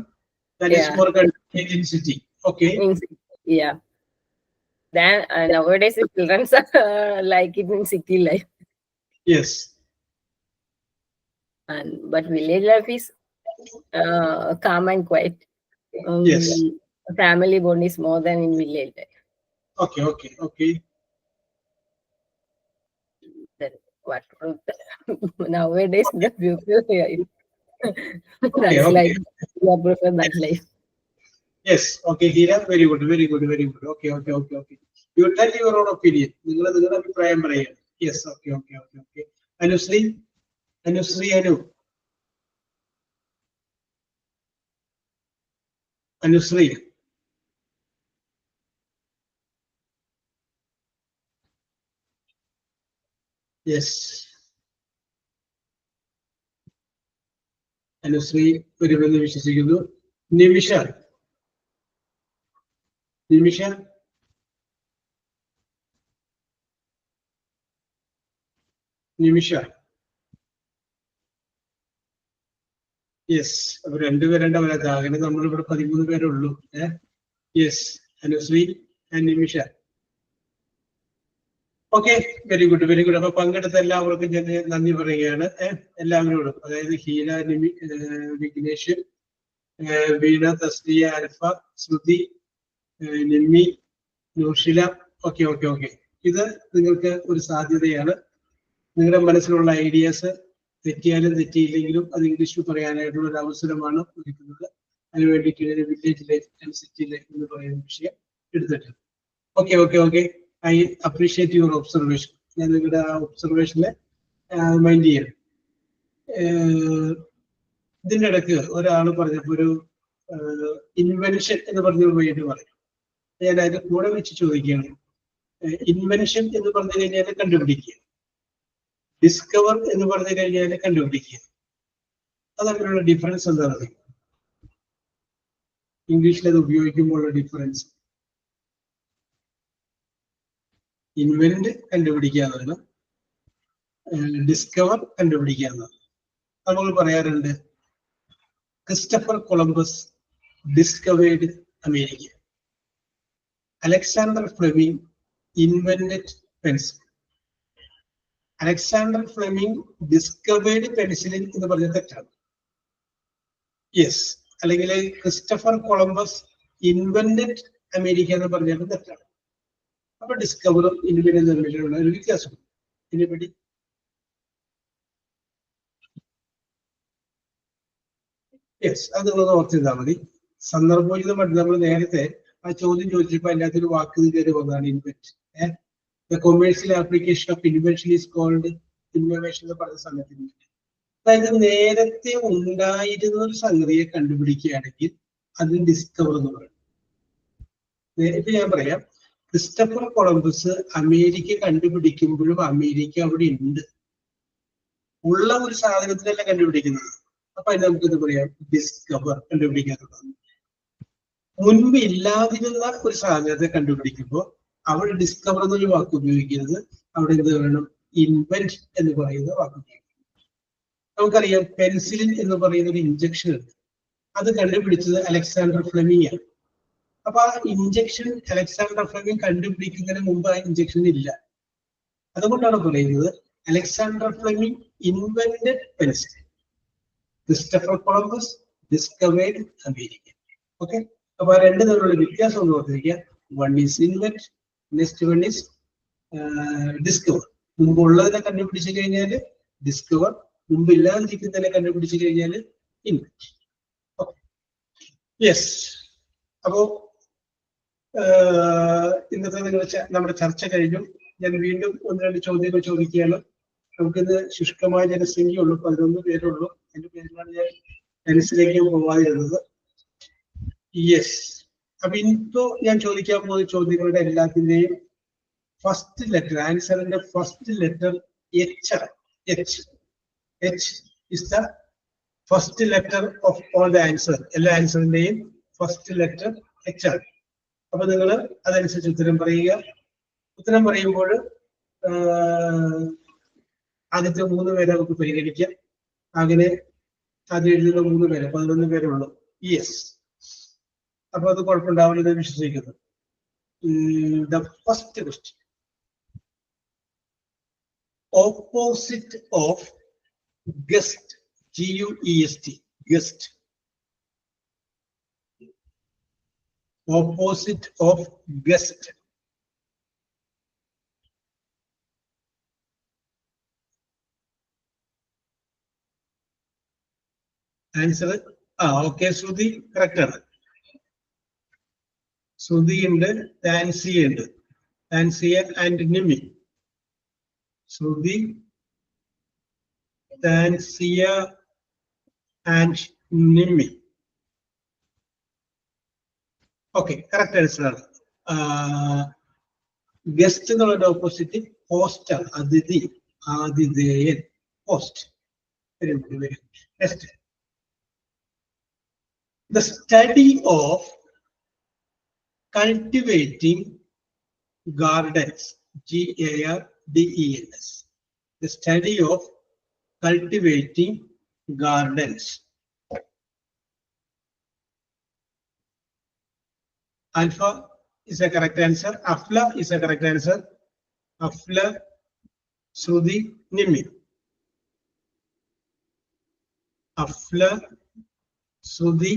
A: That is
B: Yeah.
A: more convenient in city. Okay.
B: Yeah. Then nowadays the children like it in city life,
A: Yes.
B: but village life is calm and quiet.
A: Yes.
B: Family bond is more than in village life.
A: Okay. Okay. Okay.
B: Then what nowadays the people here,
A: Okay.
B: that's like
A: Okay.
B: we prefer that life.
A: Yes. Okay. Hira. Very good. Very good. Very good. Okay. Okay. Okay. Okay. You tell your own opinion. നിങ്ങളുടെ അഭിപ്രായം പറയുക. Yes. Okay. Okay. Okay. Okay. Anusri. Anusri. Anusri. Yes. Anushree വരുമെന്ന് വിശ്വസിക്കുന്നു. Nimisha. Nimisha. Nimisha. Yes. അപ്പൊ രണ്ടുപേരണ്ട വരാത്ത അങ്ങനെ നമ്മളിവിടെ 13 പേരുള്ളൂ. Yes. Anushree and Nimisha. Okay. Very good. Very good. അപ്പൊ പങ്കെടുത്ത എല്ലാവർക്കും ഞാൻ നന്ദി പറയുകയാണ്. എല്ലാവരോടും, അതായത് Heera, Vignesh, Veena, Thasliya, Alfa, Shruti, Nimmi, Nushila. Okay. Okay. Okay. ഇത് നിങ്ങൾക്ക് ഒരു സാധ്യതയാണ്. നിങ്ങളുടെ മനസ്സിലുള്ള ഐഡിയാസ് തെറ്റിയാലും തെറ്റിയില്ലെങ്കിലും അത് ഇംഗ്ലീഷിൽ പറയാനായിട്ടുള്ള ഒരു അവസരമാണ് ഒരുക്കുന്നത്. അതിന് വേണ്ടിയിട്ട് village life and city life എന്ന് പറയുന്ന വിഷയം എടുത്തിട്ട്. Okay. Okay. Okay. I appreciate your observation. ഞാൻ നിങ്ങളുടെ ആ ഒബ്സർവേഷനെ മൈൻഡ് ചെയ്യണം. ഇതിൻ്റെ ഇടയ്ക്ക് ഒരാൾ പറഞ്ഞപ്പോൾ ഒരു ഇൻവെൻഷൻ എന്ന് പറഞ്ഞൊരു വേണ്ടി പറയും. ഞാൻ അതിന്റെ കൂടെ വെച്ച് ചോദിക്കുകയാണ്, ഇൻവെൻഷൻ എന്ന് പറഞ്ഞു കഴിഞ്ഞാൽ കണ്ടുപിടിക്കുക, ഡിസ്കവർ എന്ന് പറഞ്ഞു കഴിഞ്ഞാൽ കണ്ടുപിടിക്കുക. അത് തമ്മിലുള്ള ഡിഫറൻസ് എന്താണ്? ഇംഗ്ലീഷിൽ അത് ഉപയോഗിക്കുമ്പോഴുള്ള ഡിഫറൻസ്. ഇൻവെന്റ് കണ്ടുപിടിക്കാന്നാണ്, ഡിസ്കവർ കണ്ടുപിടിക്കാന്നാണ്. നമ്മൾ പറയാറുണ്ട് Christopher Columbus discovered America. Alexander Fleming invented pencil. Alexander Fleming discovered penicillin എന്ന് പറഞ്ഞ തെറ്റാണ്. യെസ്, അല്ലെങ്കിൽ ക്രിസ്റ്റഫർ കൊളംബസ് ഇൻവെന്റഡ് അമേരിക്ക എന്ന് പറഞ്ഞാൽ തെറ്റാണ്. അപ്പൊ ഡിസ്കവറും ഇൻവെന്റും തമ്മിലുള്ള ഒരു വ്യത്യാസം. ഇതിനെപ്പറ്റി യെസ്, അത് നിങ്ങൾ ഓർത്തിരുന്നാൽ മതി. സന്ദർഭോചിതമായിട്ട് നമ്മൾ നേരത്തെ ആ ചോദ്യം ചോദിച്ചപ്പോൾ അതിനകത്ത് ഒരു വാക്ക് കയറി വന്നതാണ് invent. The commercial application of invention is called innovation എന്ന് പറഞ്ഞ സമയത്തിന്. അതായത് നേരത്തെ ഉണ്ടായിരുന്ന ഒരു സംഗതിയെ കണ്ടുപിടിക്കുകയാണെങ്കിൽ അത് ഡിസ്കവർ എന്ന് പറയും. നേരിട്ട് ഞാൻ പറയാം, ക്രിസ്റ്റഫർ കൊളംബസ് അമേരിക്ക കണ്ടുപിടിക്കുമ്പോഴും അമേരിക്ക അവിടെ ഉണ്ട്, ഉള്ള ഒരു സാധനത്തിനല്ല കണ്ടുപിടിക്കുന്നത്. അപ്പൊ അതിന് നമുക്ക് എന്ത് പറയാം? ഡിസ്കവർ, കണ്ടുപിടിക്കാത്തതാണ്. മുൻപ് ഇല്ലാതിരുന്ന ഒരു സാധനത്തെ കണ്ടുപിടിക്കുമ്പോൾ അവിടെ ഡിസ്കവർ എന്നൊരു വാക്ക് ഉപയോഗിക്കരുത്, അവിടെ എന്ത് വേണം? ഇൻവെന്റ് എന്ന് പറയുന്ന വാക്ക് ഉപയോഗിക്കണം. നമുക്കറിയാം പെൻസിലിൻ എന്ന് പറയുന്ന ഒരു ഇഞ്ചക്ഷൻ ഉണ്ട്, അത് കണ്ടുപിടിച്ചത് അലക്സാണ്ടർ ഫ്ലെമിംഗ് ആണ്. അപ്പൊ ആ ഇഞ്ചക്ഷൻ അലക്സാണ്ടർ ഫ്ലെമിംഗ് കണ്ടുപിടിക്കുന്നതിന് മുമ്പ് ആ ഇഞ്ചക്ഷൻ ഇല്ല. അതുകൊണ്ടാണ് പറയുന്നത് Alexander Fleming invented penicillin, Christopher Columbus discovered America. Okay, അപ്പൊ ആ രണ്ട് തമ്മിലുള്ള വ്യത്യാസം ഒന്ന് ഓർത്തിരിക്കുക. One is invent, next one is discover. മുമ്പ് ഉള്ളതിനെ കണ്ടുപിടിച്ചു കഴിഞ്ഞാൽ ഡിസ്കവർ, മുമ്പ് ഇല്ലാതിരിക്കുന്നതിനെ കണ്ടുപിടിച്ചു കഴിഞ്ഞാൽ ഇൻവെന്റ്. യെസ്, അപ്പോ ഇന്നത്തെ നമ്മുടെ ചർച്ച കഴിഞ്ഞു. ഞാൻ വീണ്ടും ഒന്ന് രണ്ട് ചോദ്യങ്ങൾ ചോദിക്കുകയാണ്. നമുക്കിന്ന് ശുഷ്കമായ ജനസംഖ്യയുള്ളൂ, 11 പേരുള്ളൂ. അതിന്റെ പേരിലാണ് ഞാൻ ടെൻസിലേക്ക് പോവാതിരുന്നത്. യെസ്, അപ്പൊ ഇപ്പോ ഞാൻ ചോദിക്കാൻ പോകുന്ന ചോദ്യങ്ങളുടെ എല്ലാത്തിന്റെയും ഫസ്റ്റ് ലെറ്റർ, ആൻസറിന്റെ ഫസ്റ്റ് ലെറ്റർ എച്ച് ആണ്. H is the first letter of all the answer. എല്ലാ ആൻസറിന്റെയും ഫസ്റ്റ് ലെറ്റർ എച്ച് ആണ്. അപ്പൊ നിങ്ങൾ അതനുസരിച്ച് ഉത്തരം പറയുക. ഉത്തരം പറയുമ്പോൾ ആദ്യത്തെ 3 പേരെ നമുക്ക് പരിഗണിക്കാം. അങ്ങനെ അത് എഴുതുന്ന 3 പേര്, 11 പേരുള്ളൂ. യെസ്, അപ്പൊ അത് കുഴപ്പമുണ്ടാവില്ലെന്ന് വിശ്വസിക്കുന്നു. The first question, opposite of guest, GUEST, guest. Opposite of guest. Answer okay, Sruthi correct ആണ്. ശ്രുതി ഉണ്ട്, താൻസിയ ഉണ്ട്. Thansiya and Nimi. Sruthi, Thansiya and Nimi. Okay, correct answer ആണ്. ഗസ്റ്റ് എന്നുള്ളതിന്റെ ഓപ്പോസിറ്റ് ഹോസ്റ്റ് ആണ്. അതിഥി, ആതിഥേയൻ, host. Very good, very good. Next, the study of cultivating gardens, GARDENS. The study of cultivating gardens. Alpha is a correct answer. Afla is a correct answer. Afla, Sruthi, Nimi. Afla, Sruthi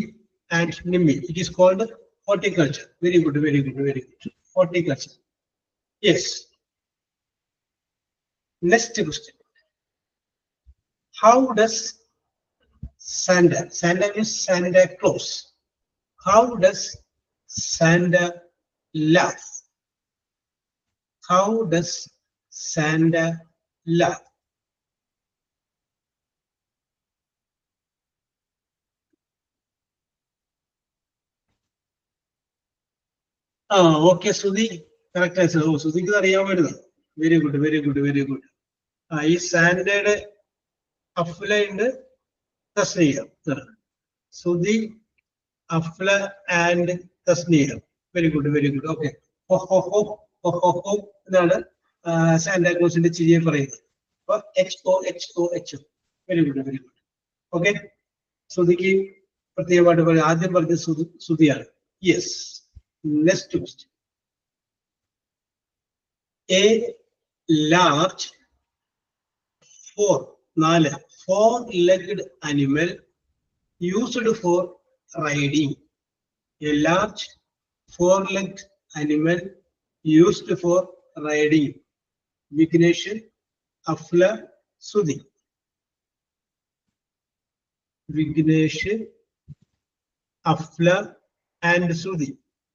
A: and Nimi. It is called horticulture. Very good, very good, very good. Horticulture. Yes. Next question. How does Santa, Santa means Santa Claus. How does Santa laugh? How does Santa laugh? Okay, Sruthi, correct answer. Oh, Sruthi അറിയാമായിരുന്നു. Very good, very good, very good. ഈ സാൻഡയുടെ അഫ്ല ഉണ്ട്, Thasniya. Sruthi, Afla and Thasniya. Very good, very good. Okay, ho ho ho ho ho ഹോ എന്നാണ് സാന്റാക്ലോസിന്റെ ചിരിയെ പറയുന്നത്. അപ്പൊ HOHOH. Very good, very good. Okay, ശ്രുതിക്ക് പ്രത്യേകമായിട്ട് പറയും. ആദ്യം പറഞ്ഞ ശ്രുതിയാണ്. Yes. Next question. A large four-legged animal used for riding. A large four-legged animal used for riding. Vignesh, Afla, Sudhi. Vignesh, Afla, and Sudhi.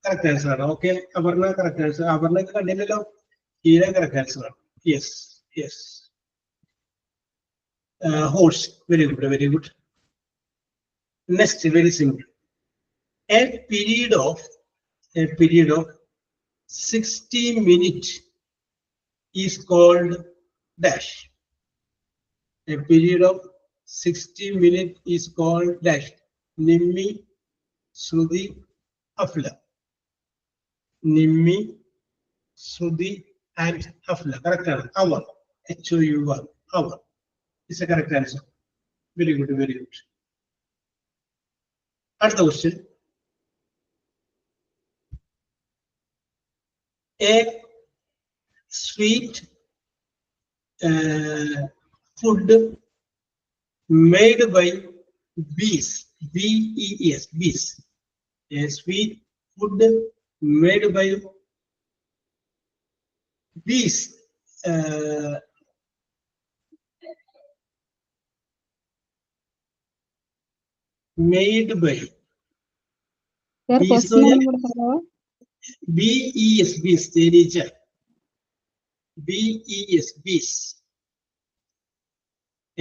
A: Correct answer. Okay. Avarna correct answer. Avarna kandillo. Here correct answer. Yes. Yes. Horse. Very good. Very good. Next, very simple. A period of 60 minutes is called dash. A period of 60 minutes is called dash. Nimmi, Sudhi, Afla. Nimmi, Sudhi, and Afla. Correct answer. Hour. H-O-U-R. Hour. Is a correct answer. Very good. Very good. Another question. A sweet food made by bees. B-E-E-S. Bees. A sweet food made by bees. Made by
C: Sir,
A: bees.
C: question number hello.
A: B-E-S. Bees. Teacher. B-E-S. Bees.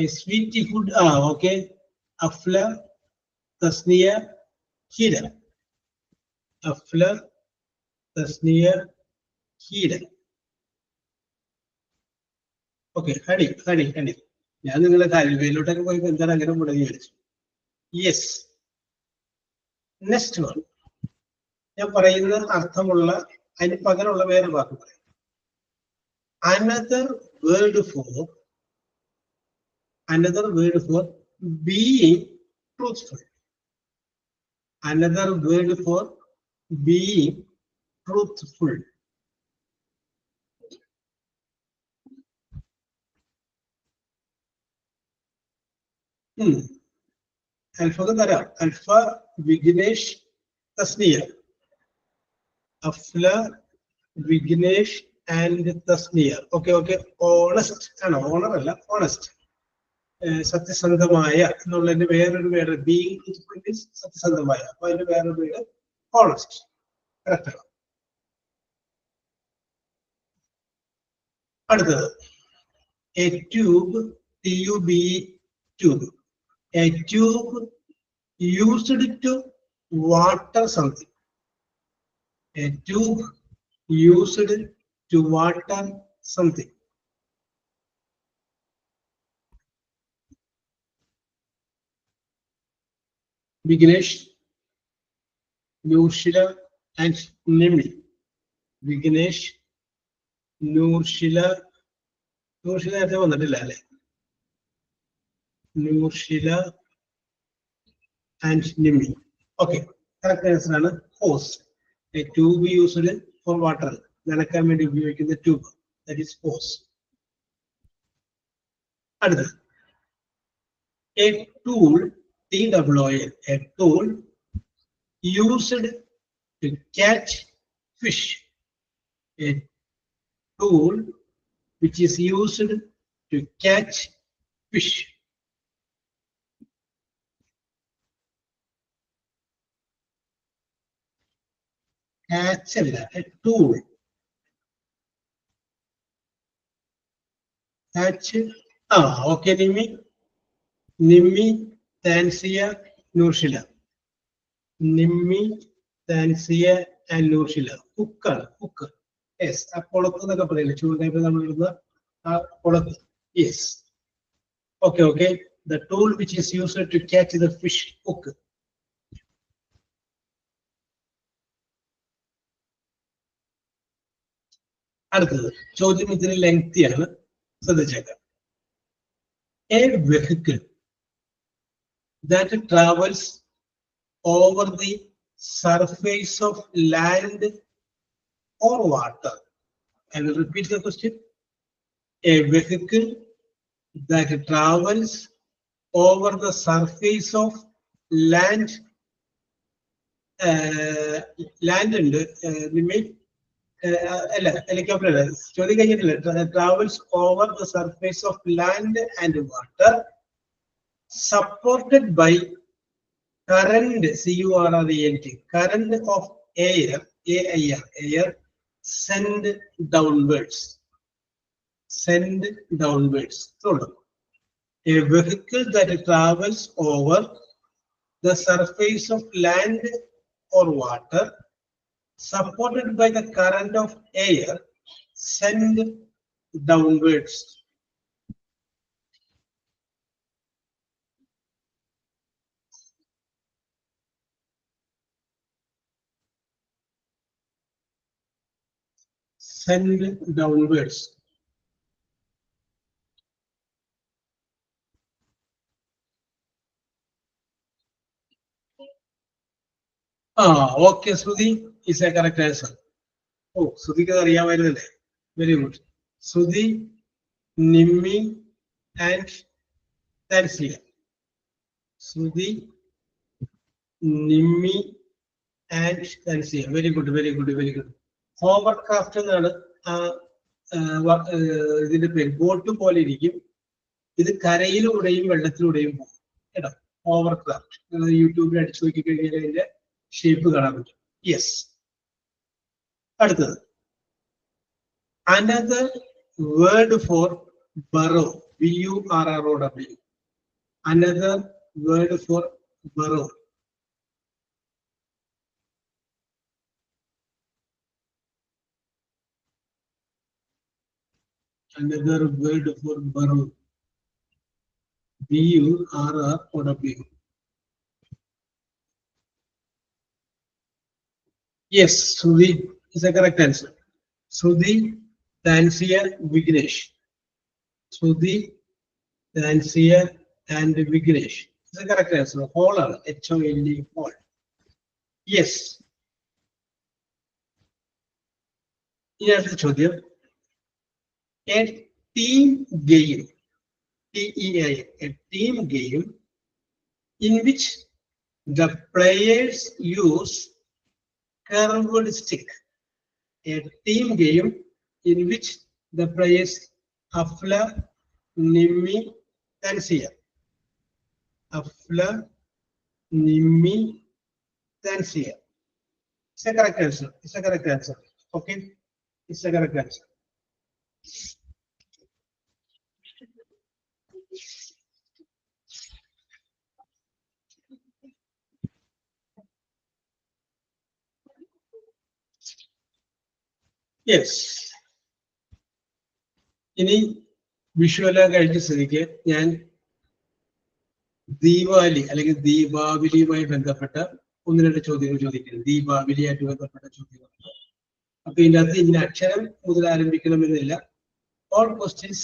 A: A sweet food. Okay. Afla, Tasniya, Hida. Afla, Tasniya, Hida. Okay. Honey. ഞാൻ നിങ്ങളെ കൽവിയിലോട്ടൊക്കെ പോയപ്പോ എന്താണ് അങ്ങനെ മുടങ്ങി വിളിച്ചു. Yes. Next one. ഞാൻ പറയുന്ന അർത്ഥമുള്ള അതിന് പകരമുള്ള വേറെ വാക്ക് പറയാം. Another word for being truthful. Another word for being truthful. Alpha Gadara. Alpha, Vignesh, Tasniya. Afla, Vignesh, and Tasniya. Okay. Honest. No, honor alla. Honest. സത്യസന്ധമായ എന്നുള്ളതിന്റെ വേറൊരു പേര് ബീയിങ് ട്രൂത്ത്ഫുൾ മീൻസ് സത്യസന്ധമായ. അപ്പൊ അതിന്റെ വേറൊരു പേര് ഹോണസ്റ്റ്. കറക്റ്റ് ആണ്. അടുത്തത് a tube, TUBE, tube. A tube used to water something. A tube used to water something. Vignesh, Nurshila, and Nimmi. Vignesh, Nurshila നേരത്തെ വന്നിട്ടില്ല അല്ലെ? Nurshila and Nimmi. Okay, correct answer ആണ് hose. A tube used for water. നനക്കാൻ വേണ്ടി ഉപയോഗിക്കുന്ന tube. That is hose. അടുത്തത് a tool, TWOL, a tool used to catch fish. A tool which is used to catch fish. Catch a tool. Catch. Okay, Nimmi, Tansia, Nurshila. Nimmi, Tansia, and Nurshila. Hook. Yes, Apollo. Yes. Okay. The tool which is used to catch the fish. Hook. അടുത്തത് ചോദ്യം ഇതിന് ലെങ്തിയാണ്, ശ്രദ്ധിച്ചേക്കാം. A vehicle that travels over the surface of land or water. I will repeat the question. A vehicle that travels over the surface of land, land and helicopter travels over the surface of land and water, supported by current, C-U-R-R-E-N-T, current of air, A-I-R, air, send downwards. Send downwards. So, a vehicle that travels over the surface of land or water, supported by the current of air, send downwards. Send downwards. Okay, Sruthi is a correct answer. Oh, Sruthi ka ariyamayirunnale. Very good. Sruthi, Nimmi, and Tansia. Sruthi, Nimmi, and Tansia. Very good, very good, very good. Hovercraft എന്നാണ് ഇതിന്റെ പേര്. Boat പോലെ ഇരിക്കും. ഇത് കരയിലൂടെയും വെള്ളത്തിലൂടെയും പോകും കേട്ടോ. Hovercraft യൂട്യൂബിൽ അടിച്ചു നോക്കി കഴിഞ്ഞാൽ അതിന്റെ ഷേപ്പ് കാണാൻ പറ്റും. യെസ്. അടുത്തത്, another word for burrow, B-U-R-R-O-W. Another word for burrow. Another word for burrow, B-U-R-R-O-W. Yes, Sruthi is a correct answer. Sruthi, Tansia, Vignesh. Sruthi, Tansia, and Vignesh. Is a correct answer. Whole are H-O-L-E, whole. Yes. Here's the ചോദ്യം. A team game, T-E-A, a team game in which the players use curved stick. A team game in which the players Afla, Nimmi, Tansia. Afla, Nimmi, Tansia. It's a correct answer. It's a correct answer. Okay? It's a correct answer. Yes. ഇനി വിഷുവെല്ലാം കഴിച്ച സ്ഥിതിക്ക് ഞാൻ ദീപാവലി അല്ലെങ്കിൽ ദീപാവലിയുമായി ബന്ധപ്പെട്ട ഒന്ന് രണ്ട് ചോദ്യങ്ങൾ ചോദിക്കുന്നത്. ദീപാവലിയായിട്ട് ബന്ധപ്പെട്ട ചോദ്യങ്ങളുണ്ട്. അപ്പൊ ഇതിൻ്റെ അകത്ത് ഇങ്ങനെ അക്ഷരം മുതൽ ആരംഭിക്കണമെന്നില്ല. All questions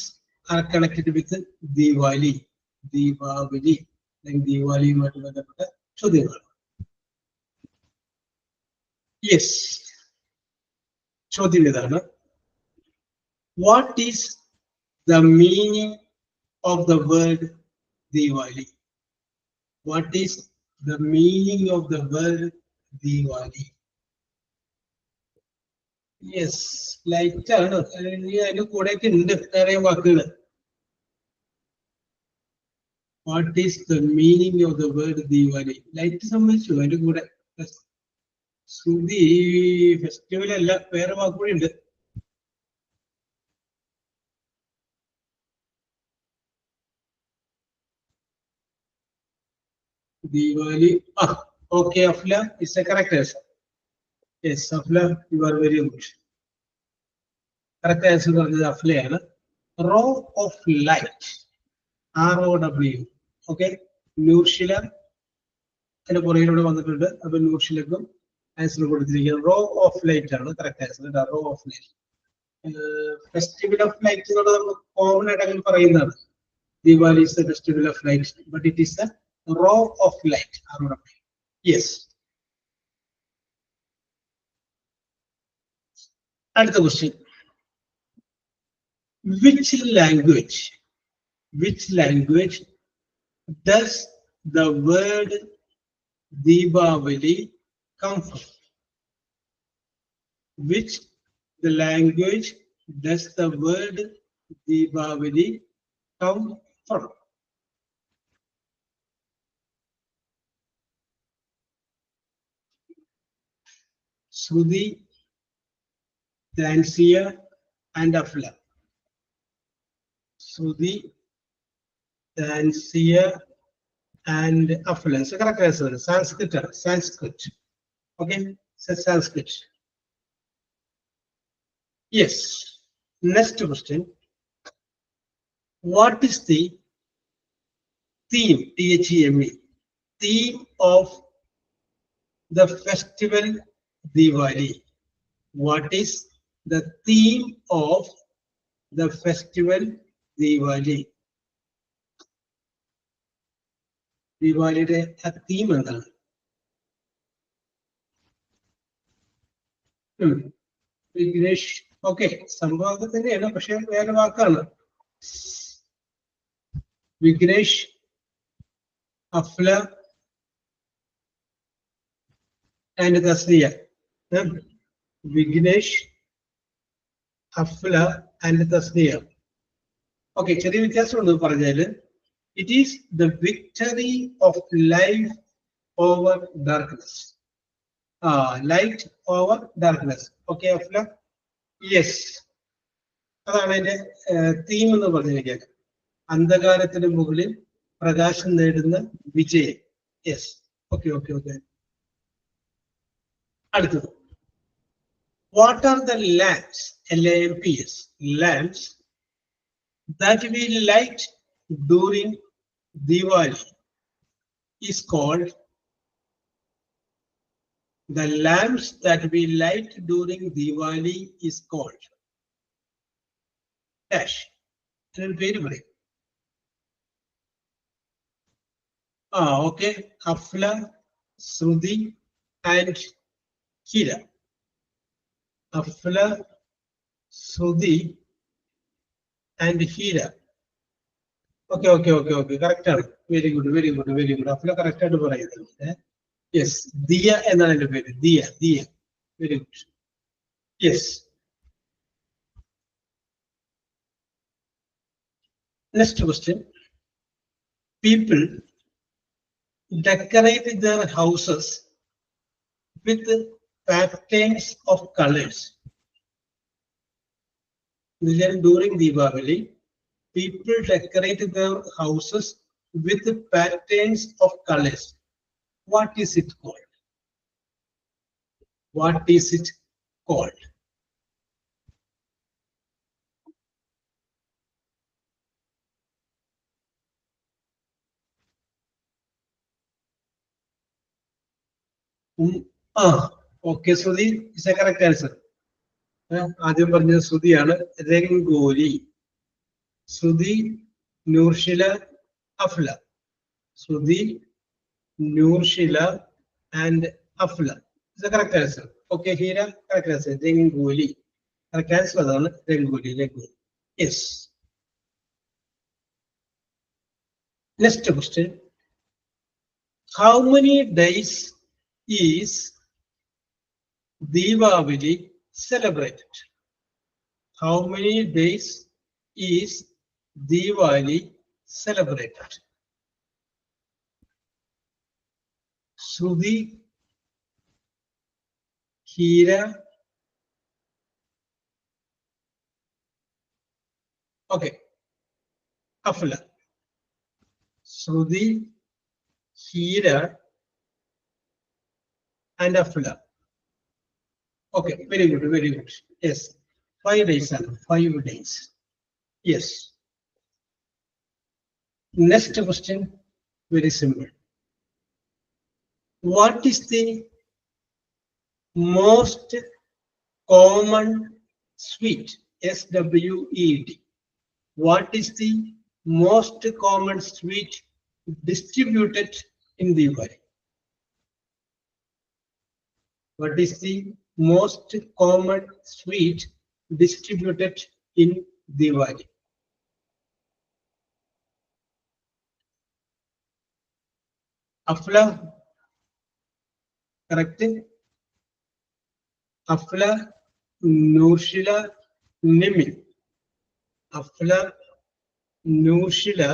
A: are connected with Diwali, Deepavali, അല്ലെങ്കിൽ ദീപാവലിയുമായിട്ട് ബന്ധപ്പെട്ട ചോദ്യങ്ങളാണ്. യെസ്. ചോദ്യം ഇതാണ്. What is the meaning of the word Diwali? What is the meaning of the word Diwali? Yes, light ആണ്. അതിന്റെ കൂടെയൊക്കെ ഉണ്ട് വേറെ വാക്കുകൾ. What is the meaning of the word Diwali? Light സംബന്ധിച്ചു അതിന്റെ കൂടെ. ശ്രുതി ഫെസ്റ്റിവൽ അല്ല, വേറെ വാക്കുകൂടി ഉണ്ട്. Diwali. Okay, Afla is the correct answer. Yes, Afla, you are very good. Correct answer is Afla. Row of light. R-O-W. Okay. Nurshila. അതിന്റെ പുറകിലൂടെ വന്നിട്ടുണ്ട്. അപ്പൊ നൂർഷിലക്കും ആൻസർ കൊടുത്തിരിക്കുന്നത് റോ ഓഫ് ലൈറ്റ് ആണ് correct answer. Row of light. Festival of light എന്നുള്ളത് നമ്മൾ common ആയിട്ട് അങ്ങനെ പറയുന്നതാണ്. Diwali is the festival of light, but it is the row of light. Yes. Another question. Which language does the word Deepavali come from? Which language does the word Deepavali come from? Shruti, Tansia, and Afla. Shruti, Tansia, and Afla. So correct answer. Sanskrit. Okay, so Sanskrit. Yes. Next question. What is the theme, THEME, theme of the festival Diwali? What is the theme of the festival Diwali? Diwaliയുടെ ആ theme എന്താണ്? Vignesh. Okay, സംഭവം തന്നെയാണ്, പക്ഷെ വേറെ വാക്കാണ്. Vignesh, Afla and Tasnia. Vignesh, Afla and Tasnia. Okay, ചെറിയ വ്യത്യാസമുണ്ട് പറഞ്ഞാല്. It is the victory of light over darkness. Light over darkness. Okay, Afla? Yes. അതാണ് അതിന്റെ തീം എന്ന് പറഞ്ഞിരിക്കുന്നത്. അന്ധകാരത്തിന് മുകളിൽ പ്രകാശം നേടുന്ന വിജയം. യെസ്. Okay okay okay. അടുത്തത്. What are the lamps, LAMPs, lamps that we light during Diwali is called? The lamps that we light during Diwali is called dash. Very. Okay. Afla, Shruti, and Hira. Afla, Shruti, and Hira. Okay. Correct. Very good. Afla correct. Yes. Diya ennaanu peru. Diya. Very good. Yes. Next question. People decorate their houses with patterns of colors. During Diwali, people decorate their houses with patterns of colors. What is it called? What is it called? Okay, Shruti is a correct answer. ആദ്യം പറഞ്ഞത് ശ്രുതിയാണ്. രംഗോലി. ശ്രുതി, നൂർഷില, അഫ്ല. ശ്രുതി, നൂർഷില, and Afla. Is the correct answer. Okay, Hira, correct answer. Rangoli. Correct answer is Rangoli. Yes. Next question. How many days is Diwali celebrated? How many days is Diwali celebrated? Shruti, Hira. Okay. Afla. Shruti, Hira, and Afla. Okay, very good. Yes. 5 days, sir. 5 days. Yes. Next question, very simple. What is the most common sweet? SWEET. What is the most common sweet distributed in Diwali? What is the most common sweet distributed in Diwali? Afla, correct? Afla, Nushila, Nimi. Afla, Nushila,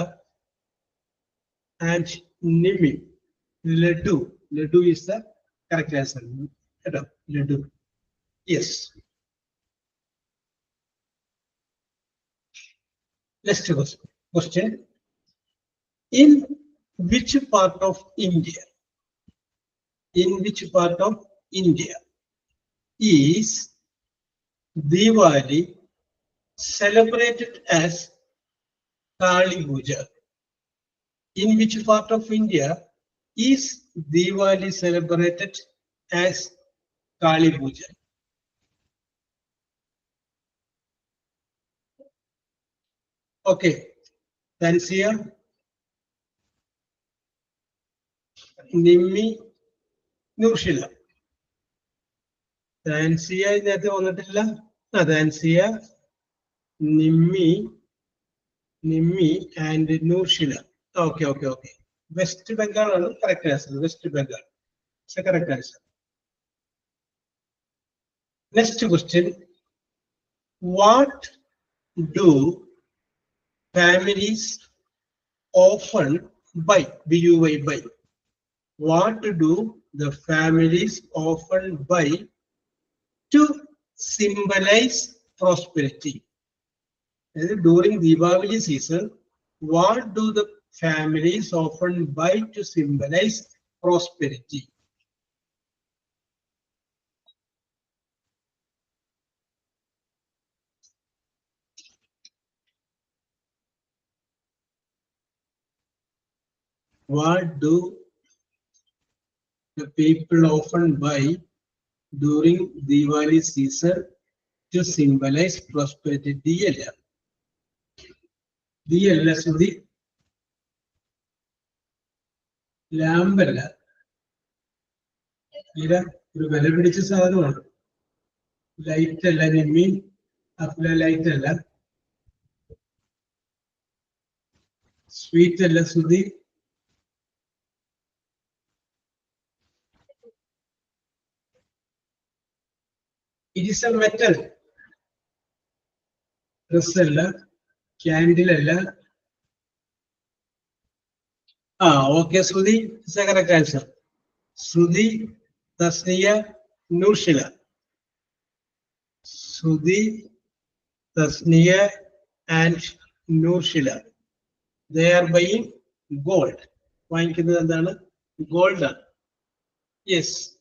A: and Nimi. Laddu. Laddu is the correct answer. Laddu. Yes. Next question. In which part of India? In which part of India is Diwali celebrated as Kali Puja? In which part of India is Diwali celebrated as Kali Puja? Okay, Tansia, Nimmi, Nushila. Tansia ഇതിനകത്ത് വന്നിട്ടില്ല. Tansia, Nimmi, and Nushila. Okay. West Bengal is correct answer. West Bengal. It's the correct answer. Next question. What do families often buy? B-U-Y, buy. What do the families often buy to symbolize prosperity? During Diwali season, what do the families often buy to symbolize prosperity? What do the people often buy during Diwali season to symbolize prosperity? DL Sudhi Lambella. Ida, you better be just another one. Light me, apply light. Sweet Sudhi. It is a metal. Dress candle. Okay, Sudhi, it's a correct answer. Sudhi, Tasniya, Nushila. Sudhi, Tasniya, and Nushila. They are buying gold. Gold. Yes.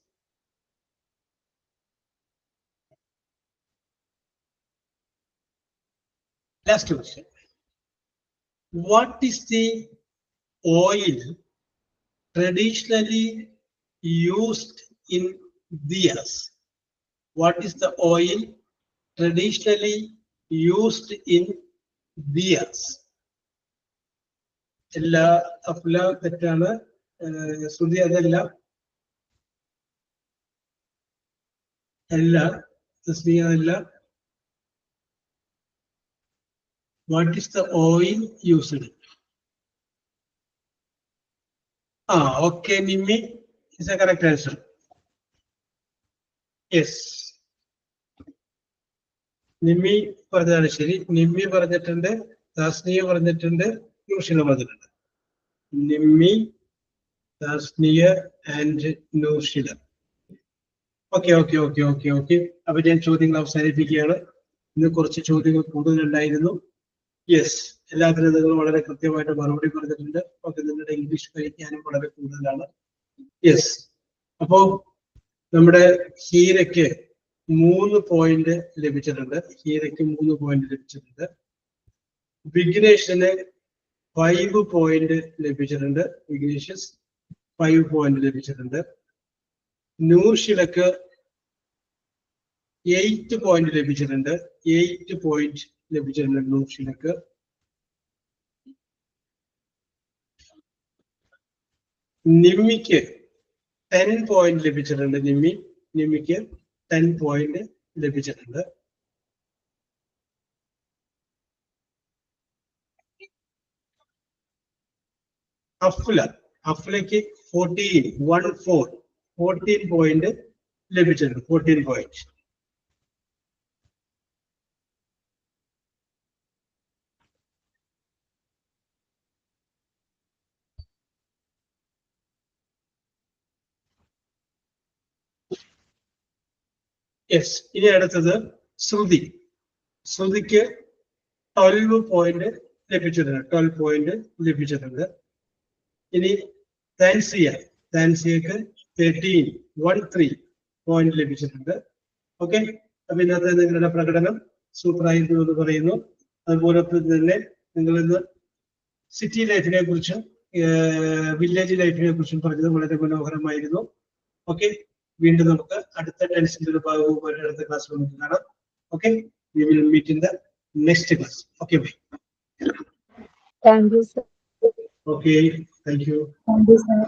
A: Last question. What is the oil traditionally used in diyas? What is the oil traditionally used in diyas? Ella afla tettana Sudhi adella ella Tasniya adella. What is the oil used? Okay, Nimmi is a correct answer. Yes. Nimmi പറഞ്ഞതാണ് ശരി. Nimmi പറഞ്ഞിട്ടുണ്ട്, Tasniya പറഞ്ഞിട്ടുണ്ട്, Nushila പറഞ്ഞിട്ടുണ്ട്. Nimmi, Tasniya and Nushila. Okay. അപ്പോൾ ഞാൻ ചോദ്യങ്ങൾ അവസാനിപ്പിക്കുകയാണ്. ഇന്ന് കുറച്ച് ചോദ്യങ്ങൾ കൂടുതലുണ്ടായിരുന്നു. യെസ്, എല്ലാത്തിനും നിങ്ങൾ വളരെ കൃത്യമായിട്ട് മറുപടി പറഞ്ഞിട്ടുണ്ട്. ഓക്കെ, നിങ്ങളുടെ ഇംഗ്ലീഷ് പഠിക്കാനും വളരെ കൂടുതലാണ്. യെസ്, അപ്പോ നമ്മുടെ ഹീരയ്ക്ക് 3 പോയിന്റ് ലഭിച്ചിട്ടുണ്ട്. വിഘ്നേഷിന് 5 പോയിന്റ് ലഭിച്ചിട്ടുണ്ട്. വിഘ്നേഷ് 5 പോയിന്റ് ലഭിച്ചിട്ടുണ്ട്. നൂഷിലക്ക് 8 പോയിന്റ് ലഭിച്ചിട്ടുണ്ട്. 8 പോയിന്റ് ലഭിച്ചിട്ടുണ്ട് നൂഷിലക്ക്. നിമ്മിക്ക് 10 പോയിന്റ് ലഭിച്ചിട്ടുണ്ട്. നിമിക്ക് 10 പോയിന്റ് ലഭിച്ചിട്ടുണ്ട്. അഫ്ലയ്ക്ക് 14 പോയിന്റ് ലഭിച്ചിട്ടുണ്ട്. 14 പോയിന്റ്. യെസ്. ഇനി അടുത്തത് ശ്രുതിക്ക് 12 പോയിന്റ് ലഭിച്ചിട്ടുണ്ട്. ഇനി താൻസിയക്ക് 13 പോയിന്റ് ലഭിച്ചിട്ടുണ്ട്. ഓക്കെ. അപ്പൊ ഇന്നത്തെ നിങ്ങളുടെ പ്രകടനം സൂപ്പറായിരുന്നു എന്ന് പറയുന്നു. അതുപോലെ തന്നെ നിങ്ങൾ ഇന്ന് സിറ്റി ലൈഫിനെ കുറിച്ചും വില്ലേജ് ലൈഫിനെ കുറിച്ചും പറഞ്ഞത് വളരെ മനോഹരമായിരുന്നു. ഓക്കെ. വീണ്ടും നമുക്ക് അടുത്ത ടെൻസിന്റെ ഒരു ഭാഗവുമായിട്ട് അടുത്ത ക്ലാസ് നമുക്ക് കാണാം. Okay. We will meet in the next class. Okay bye.
D: Thank you, sir.
A: Okay. Thank you.
D: Thank you, sir.